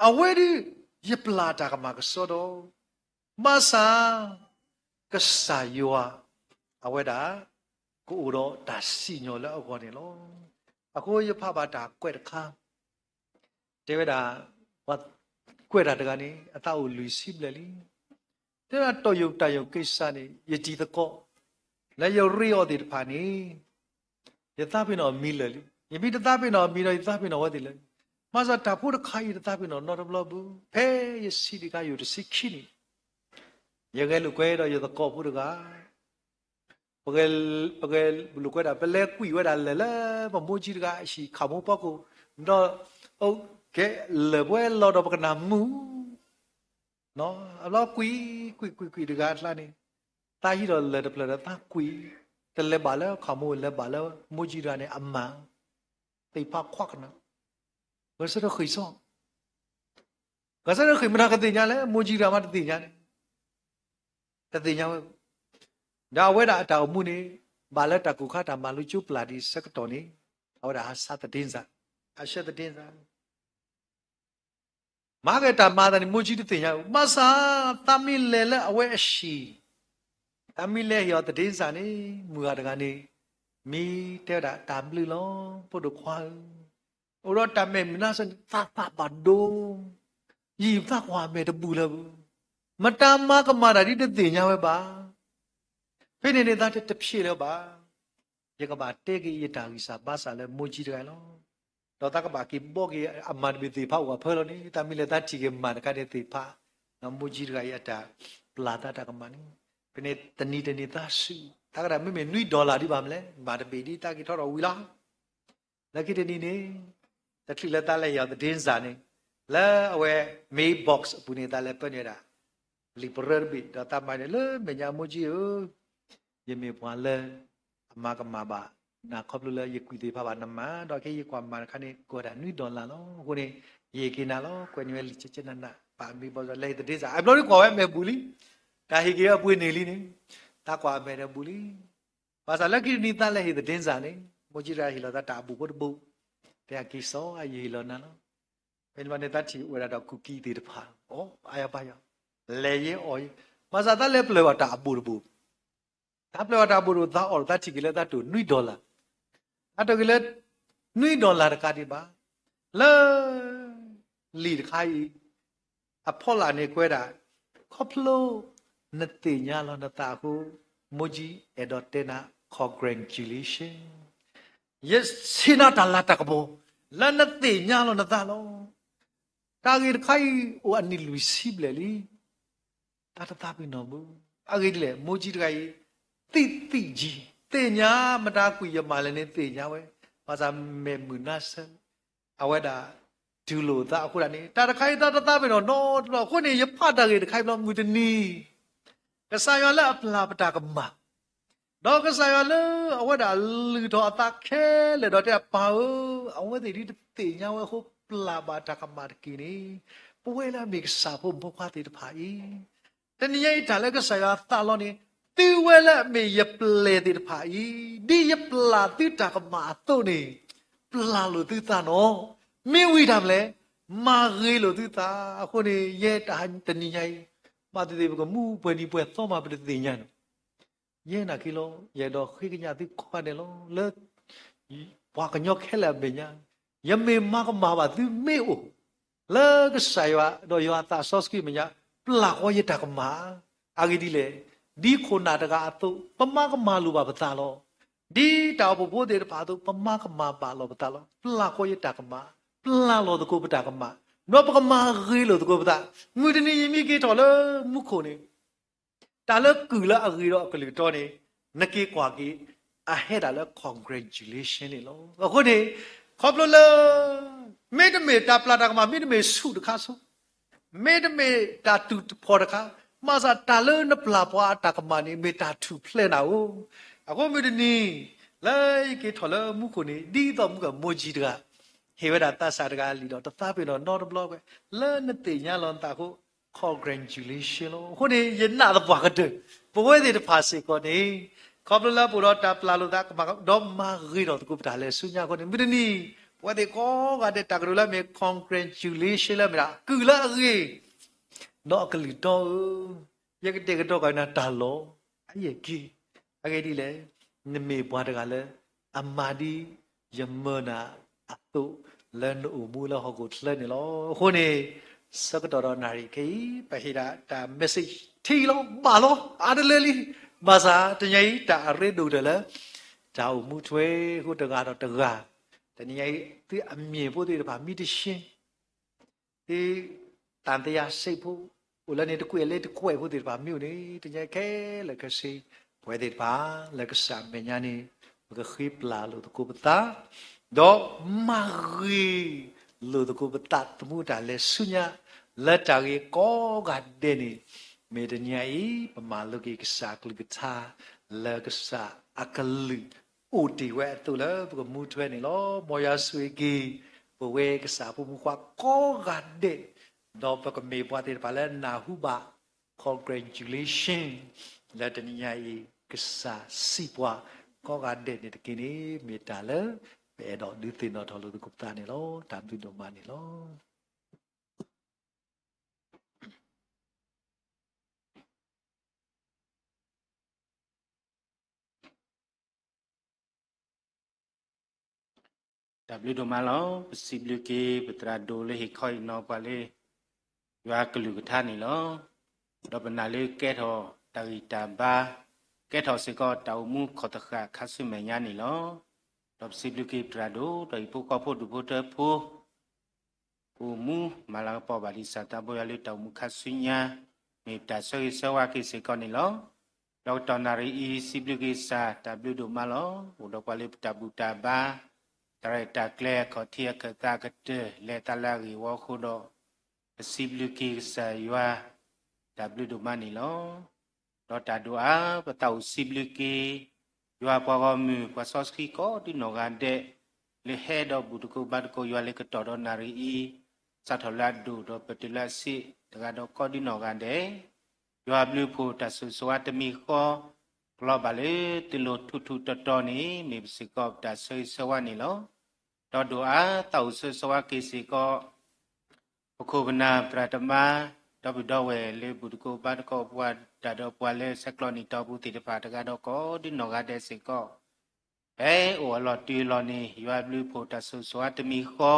အဝဲဒီယပလာတာကမကစောတော့မဆာကဆာယောအဝဲဒါကိုတော့ဒါစီညောလဲအခေါ်နေလို့အခုယဖပါတာကွဲ့တခါတေဝဒါဝတ်ကွဲ့တာတကနေအတောက်လူစီပလေလီတဲ့တော့ယုတ်တယုတ်ကိစ္စနေယတိတကောလဲယရီယောဒီဖာနေယသပိနောမီလလီယပိတသပိနောမီရောယသပိနောဝတိလေမဇာတာဖို့တခိုင်တသပိနောနော်ဘလဘူးဖဲယစီဒီကယုတ်စိခိနီယကဲလူကွဲတော့ယတကောဖို့တကပကဲလူကွဲတာပလဲကွီဝဲတာလဲလဲမမိုးကြီးတကအရှိခါမိုးပေါ့ကိုတော့ဟုတ်ကဲလေဘွဲလော်တော့ပကနာမူနော်အလောကွီတကလှနေတာဟီတော့လေတပလတာကွီတလဲပါလဲခါမိုးလဲပါလဲမိုးကြီးရနေအမန်တိပါခွက်နော်ဘယ်စတော့ခိစောကစားရခိမနာကတိညာလဲမိုးကြီးရမတိညာနေတတိညာဒါဝဲတာအတောင်မှုနေဘာလဲတကူခတာမလူကျူပလာဒီစကတော်နေဟောဒါဟာသတင်စာအရှက်တင်စာမာဂတာမာဒန်မူဂျီတတင်ရမဆာတမီလဲလဲအဝဲအရှိတမီလဲရောတတင်စာနေမူရတကနေမီတဲ့တာတမ်ဘလီလောပုဒ်ခွာဥရောတမေမနာစသသပါဒိုရီသခွာမဲတပူလဘူးမတမကမာတာဒီတတင်ရဝဲပါဖိနေနေတာတဖြည့်แล้วပါရကပါတေကြီးရတာကြီးစာဘာစာလဲမူဂျီတကလောတော့တကဘာကိဘောကိအမန်ဘီတိဖောက်ဝဖလောနေတမီလက်တချီကမန်ကတဲ့တိဖာနမူဂျီရရတာပလာတာတကမနီဖိနေတနီတာစုတကရမေမေနွိဒေါ်လာဒီပါမလဲမာတပီဒီတကိထော်တော်ဝီလာလက်ကိတနီနေတခိလက်တလဲရတဲ့ဒင်းစာနေလဲအဝဲမေးဘော့စ်ပူနေတာလဲပနေတာလီပရဘီတော့တမတယ်လဲမညာမူဂျီယမေပွာလဲအမကမပါနာခပ်လူလဲယကွီတေဖာပါနမတော့ခေယကွာမခနဲ့ကိုဒါနွိဒေါ်လာလောကိုနေယေကိနာလောကွညွဲလီချနနာပါမီဘောလဲတဲ့စားအဘလို့ကွာဝဲမဲဘူးလီဒါဟီကေအပွေနေလီနေတာကွာမဲတဲ့ဘူးလီဘာသာလက်ကိနီတလဲဟီတဲ့တင်းစားနေမိုဂျီရာဟီလာတာဘူးဘတ်ဘူးတဲ့ကိစောအယေလောနာလောဘယ်မနဲ့တချီဝရတော့ကူကီတေတဖာဩအာယပါယလဲရဲအော်ဘာသာတလဲပလေဝတာဘူးဘူးတာပလေဝတာဘူးသာအော်တချီကလေးတတူနွိဒေါ်လာအတကလေးနွိဒေါ်လာတကတိပါ le lead khai apola ne kweda khoplo nate nya lo nata ko moji edotena congratulation yes sina talata kabo la nate nya lo nata lo target khai o ani luisible li tata pi no bu agi le moji dai ti ji te nya mata ku ya ma le ne te nya we ba sa me munasa aweda dulo ta aku ni ta khai ta pi no no ko ni ya pha ta ge khai lo mu ni ka sa ya la apla pata ka ma do ka sa ya le aweda lu do ta khe le do te pa o aweda ri te nya we ho pla ba ta ka ma ki ni pwe la mi sa pho bo kha te ta i တနည်းဒါလည်းကဆရာသာလို့နေတီဝဲလက်မေရပလေတိတဖာဤဒီရပလာတိတာကမာတော့နေပလာလို့တိတာနော်မင်းဝိတာမလဲမာရေလို့တိတာအခုနေရဲတာတနည်းကြီးမာတိကမူပွေဒီပွေတော့မှာပြတဲ့ညံရဲနာကီလောရဲတော့ခိကညာတိခွာတယ်လို့လဲဘွာကညောခဲလာပညာယမေမကမာပါသူမေအိုလဲကဆရာတော့ယောတာဆော့စကီမညာပလာကိုရတာကမာအာဂီဒီလေဒီခိုနာတကအတုပမကမာလူပါပတာလောဒီတောဘဘိုးတဲ့ပါတုပမကမာပါလောပတာလောပလာကိုရတာကမာပလာလောတကိုပတာကမာနောပကမာရီလောတကိုပတာငွေတနေရင်မိကေတော်လောမုခိုနေတာလကူလာအဂီရောကလီတော်နေနကေကွာကေအဟဲတာလ congratulation လေလောအခုနေခေါပလလမေတမေတာပလာတာကမာမေတမေဆုတခါဆုမေတမေတာတူဖော်တခါမာစာတာလနပလာပွားတာကမာနေမေတာတူဖလဲနာဦးအခုမေတနီလိုက်ကေထော်လမှုခုနေဒီတော့မှုကမိုဂျီတကဟေဝဒတာစာတကလီတော့တသားပြီတော့ not block ပဲလဲနတေညာလွန်တာကို congratulation လို့ခုနေယနာတော့ဘွားကတဲ့ဘဝတဲ့ဖာစီကိုနေခေါပလပူတော့တာပလာလို့တာကမတော့မာရီတော့ကိုပတာလဲဆုညာကိုနေမေတနီဘဝတဲ့ကောကတဲ့တကရလာမေ congratulation လဲမလားကူလာကြီးတော့ကလီတော့ရကတဲ့ကတော့ကနာတာလောအဲ့ရကြီးအဲ့ဒီလေနမေဘွားတကလည်းအမာဒီယမနာအတုလန်အိုမူလာဟောကိုလှနေလောခုနေစကတော်နာရီခေပဟိရာတာ message ထီလောပါလောအားတလေလီမာစာတညိတာရဲဒူတယ်လေဒါအမှုထွေးခုတကတော့တကားတညိသူအမြင်ဖို့တည်းပါမိတရှင်ဒီတန်တရားစိတ်ဖို့ဟိုလည်းနေတကွေလေးတကွေဖို့တည်းပါမြို့နေတညိခဲလက်ကစီဘွဲတည်းပါလက်ကစားမညာနေဘကခိပလာလို့တကူပတာတော့မာရီလို့တကူပတာတမှုတာလဲဆုညာလက်တာကြီးကောကတဲ့နေမေတညာဤပမာလုကိကစားကလကသာလက်ကစားအကလူအိုတီဝဲတူလဲဘကမူထွဲနေလောမော်ယာဆွေကြီးဘဝဲကစားဖို့မခွာကောကတဲ့တော့ဘကမေပွားတဲ့ပါလဲနာဟုပါ congratulation လက်တညာဤကစားစီပွားကောကတဲ့နေတကင်းနေမေတ္တာလဲဘယ်တော့ဒီတင်တော့လို့ကုပတာနေလောတမ်တူတော့မနေလောW do malo possibility putra do le hikoi no pa le ya klu ka tha ni lo do bana le ke tho tari ta ba ke tho se ko taw mu kho ta kha khasu me nya ni lo do possibility putra do dai pu ko pho du pho te pho ku mu mala po ba li sa ta bo ya le taw mu khasu nya me ta so wa ki se ko ni lo do tonari e possibility sa W do malo do pa le ta bu ta baตรตาแกลขอเทียกตากเตเลตาลาริวอคุโดสิบลูกิสายว่าดับลูดูมานี่ลอดอตาดูอาปะตาสิบลูกิยัวปอกมือปะซอสคีก็ดิโนกันเดเลเฮดอบุตโกบัดโกยัวเลกตอดอนารีอีสัทลาดูดอปติลาสิตะกะดอก็ดิโนกันเดยัวบลูโพตาสุสวัตมีก็กลอบาเลติโลทุตตอนี่มีสิกอบตาสวานี่ลอตอดูอาเต่าสวากิสิก็ปโคบนาปราตมาดอบิดอเวเลบุตโกบัดก็ปวดดาดอปวเลสักลอนี่ตอบุติตปาตะกะดอก็ดิโนกาเดสิก็โอลอตีลอนี่ยัวบลูโพตาสุสวัตมีก็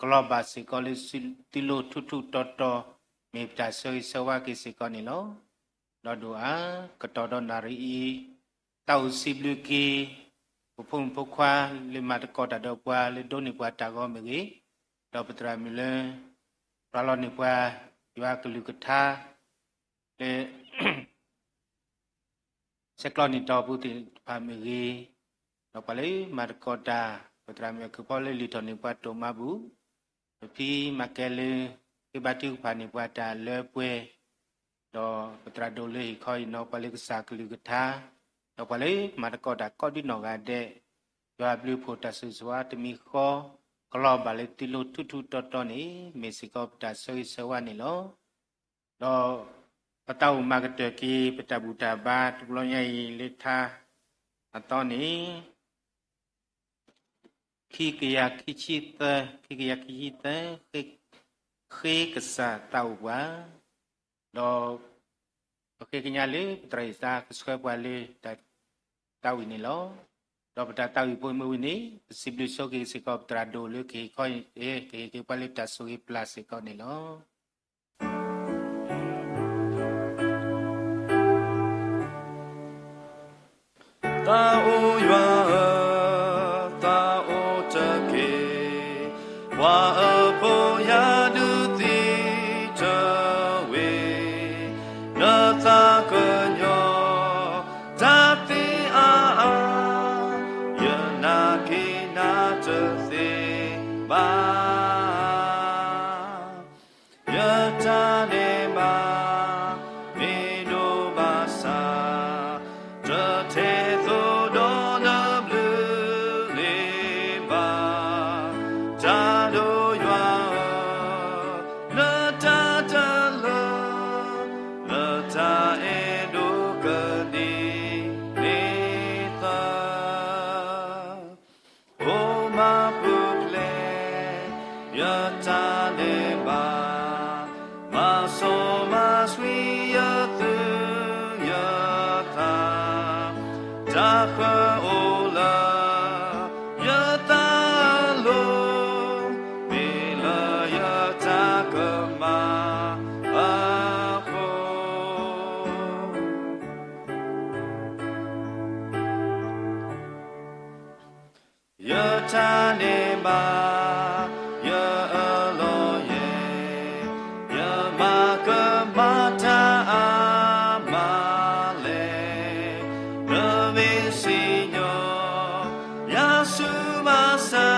กลอบาสิกอลิติโลทุทุตอตอเมปตาเซยสวากิสิกอนิโลดอดูอากะตอดอนารีตาอุสิบลูกีปุพงปุควาลิมาตะกอตะดอกวาลิโดนิปวาตากอเมกีดอปตรามิเลปราลอนิปวายากลุกทาเล เซกลอนิตอปุติพาเมกีดอกปะเลมาตะกอตาปตรามิคือพอเลลิทอนิปวาโตมาบุพี่มาเกลกิบาติอุปานิปวาตาเลปเวดอปตราโดเลคอยนอปะเลกษากลุกทาดอกปะเลมาตะกอตากอดินอกาเดยาบลูโพตัสสวาตมีขอกลอบาเลติโลทุทุตอตอนี่เมสิกอปตาเซยสวานี่โลดอปตาวมากะเตกีปตาบุตาบาตุลอยเลทาอะตอนี้ขี้กยาขี้ชิตขี้กยาขี้ชิตเคกษาตาววาดอโอเคกิญาเลตรายสากสควาเลตาวินิโลดอปตาตาวิปุยมวินิสิบลิโซกิสิกอบตราโดเลกิคอยกิปาลิตาสุกิปลาสิกอนิโลตาโอยว่าตาโอจะเกว่าโพยาดุติเจเวนาตากัญญาจัตติอายนาคินาจะเสบายะจาเนมาเมโนบาสาจะเทโซโดนาบลูเลบาจาโดยวาละตาตาละตาเอโดกะดีเนตาโอมาปุเพลยะจาเลบามาโซมาสวิยะตุยะตาจาขะโอลายะตาโลเมลายะจากะมาอาโคยะจาเนบายะอะโลเยยะมากะมาทาอามาเลนะเมสิโญยะสุมาสา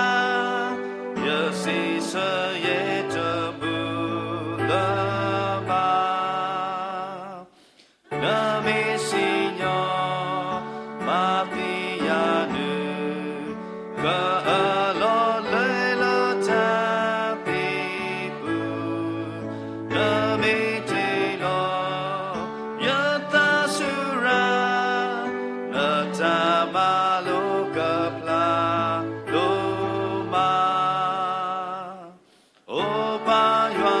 ยะสิสะเยตะบุลามานะเมสิโญมาติยานุกะอะโลเลโลตาปิปุนะเมเทโลยะตาสุรานะตามาโลกะพลาโลมาโอปายะ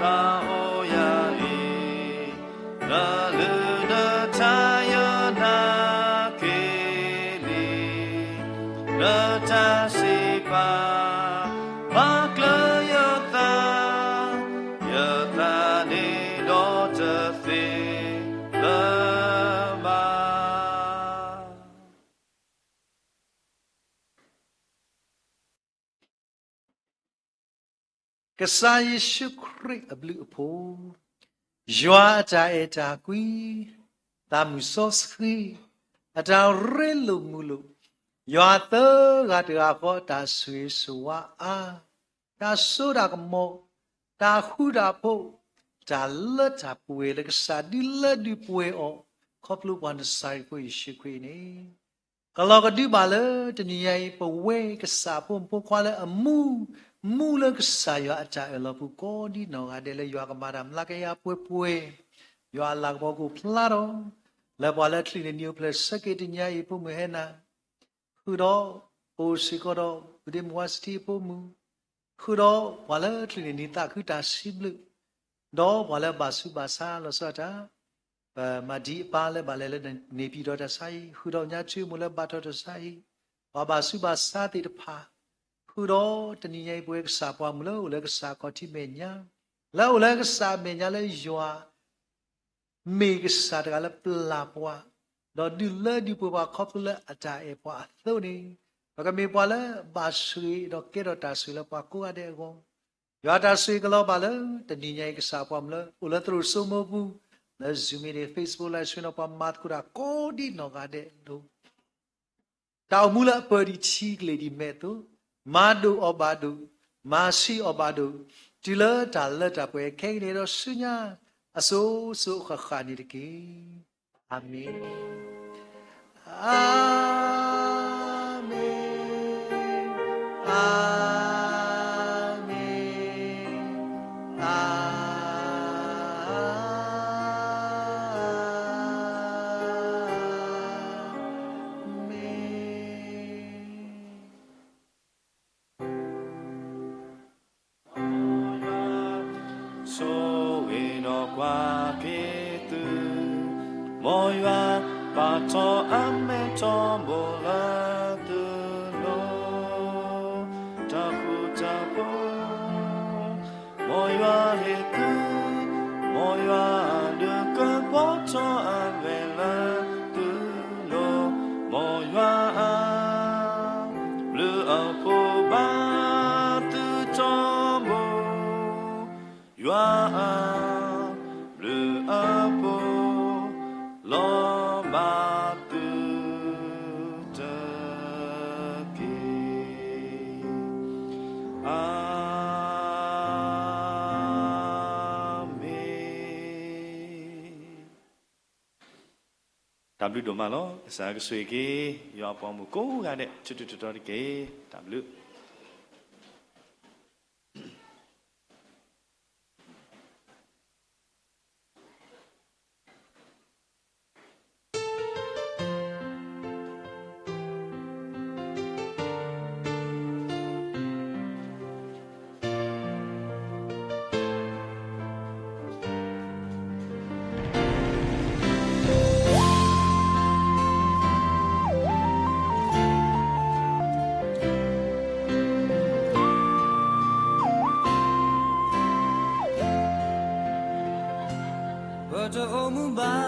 ตาโอยาอีนะลุนะทายะนาเกลีนะตาสิปามากลยะตายะตานิโลจะเสละมา ကစားယေရှုခရစ်အဘလူအဖို့ယွာအတာအတာကွီတာမှုဆော့စခရီအတာရဲလုံမူလို့ယွာသောကတရာခေါ်တာဆွေဆွာအာတာဆိုတာကမောတာခုတာဖို့တာလက်တာပွေလကစားဒီလက်ဒီပွေအောခေါပလူပန်ဆိုင်ကိုယေရှုခရစ်နေကလောကဒီပါလေတနည်းရဲ့ပဝဲကစားဖို့ပိုခွာလေအမှုမူလကစားရအတာအလပုကိုဒီနောကတဲ့လေရွာကမာရမလာကရပွေပွေရွာလာဘောကိုဖလာတော့လေပေါ်လက်ထလီနီယိုပလက်စကေတညာယေပုမဟဲနာခုတော့အိုစီကတော့ဗဒီမဝစတီပုမူခုတော့ဝါလက်ထလီနီတာခုတာစီဘလူတော့ဝါလက်ဘာစုဘာဆာလို့ဆိုတာမဒီပါလေဘာလဲနေပြီးတော့တဆိုင်ခုတော့ညချူမလဲဘာတော့တဆိုင်ဘာဘာစုဘာစာတိတဖာ ခုတော့တနည်းရဲ့ပွဲကစားပွားမလို့လည်းကစားကောတိမေညာလောက်လည်းကစားမေညာလည်းယွာမေကစားတကလည်းပလာပွားတော့ဒီလေဒီပွားခေါပလအတာအပွားသို့နေဘကမေပွားလည်းဘာဆွေတော့ကေတော့တာဆွေလည်းပွားကိုရတဲ့ကောရွာတာဆွေကလောပါလည်းတနည်းရဲ့ကစားပွားမလို့ဦးလည်းသူစုံမဘူးလည်း Zoom နဲ့ Facebook လည်းဆွေးနွေးပွားမတ်ကူတာကိုဒီနော်ကတဲ့လို့တောင်မူလပရိချီကလေးဒီမဲ့သူမာဒူအဘာဒူမာစီအဘာဒူဒီလာတာလက်တာပွဲခဲနေတော့ဆုညာအစိုးစိုးခခနီတကေအာမင်အာမင်အာမင်အာCho ame cho bola tu lo ta pu ta po moya he tu moya de ka po cho ame la tu lo moya lu a po ba tu cho bo ya lu a po lo ma W တို့မလောစားကဆွေကေရောပေါမှုကိုကတဲ့ချွတ်ချွတ်တော်တကေ W Ba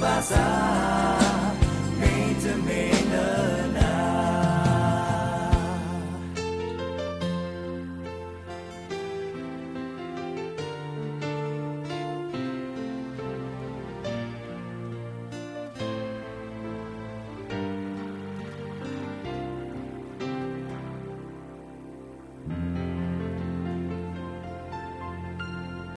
ပါစား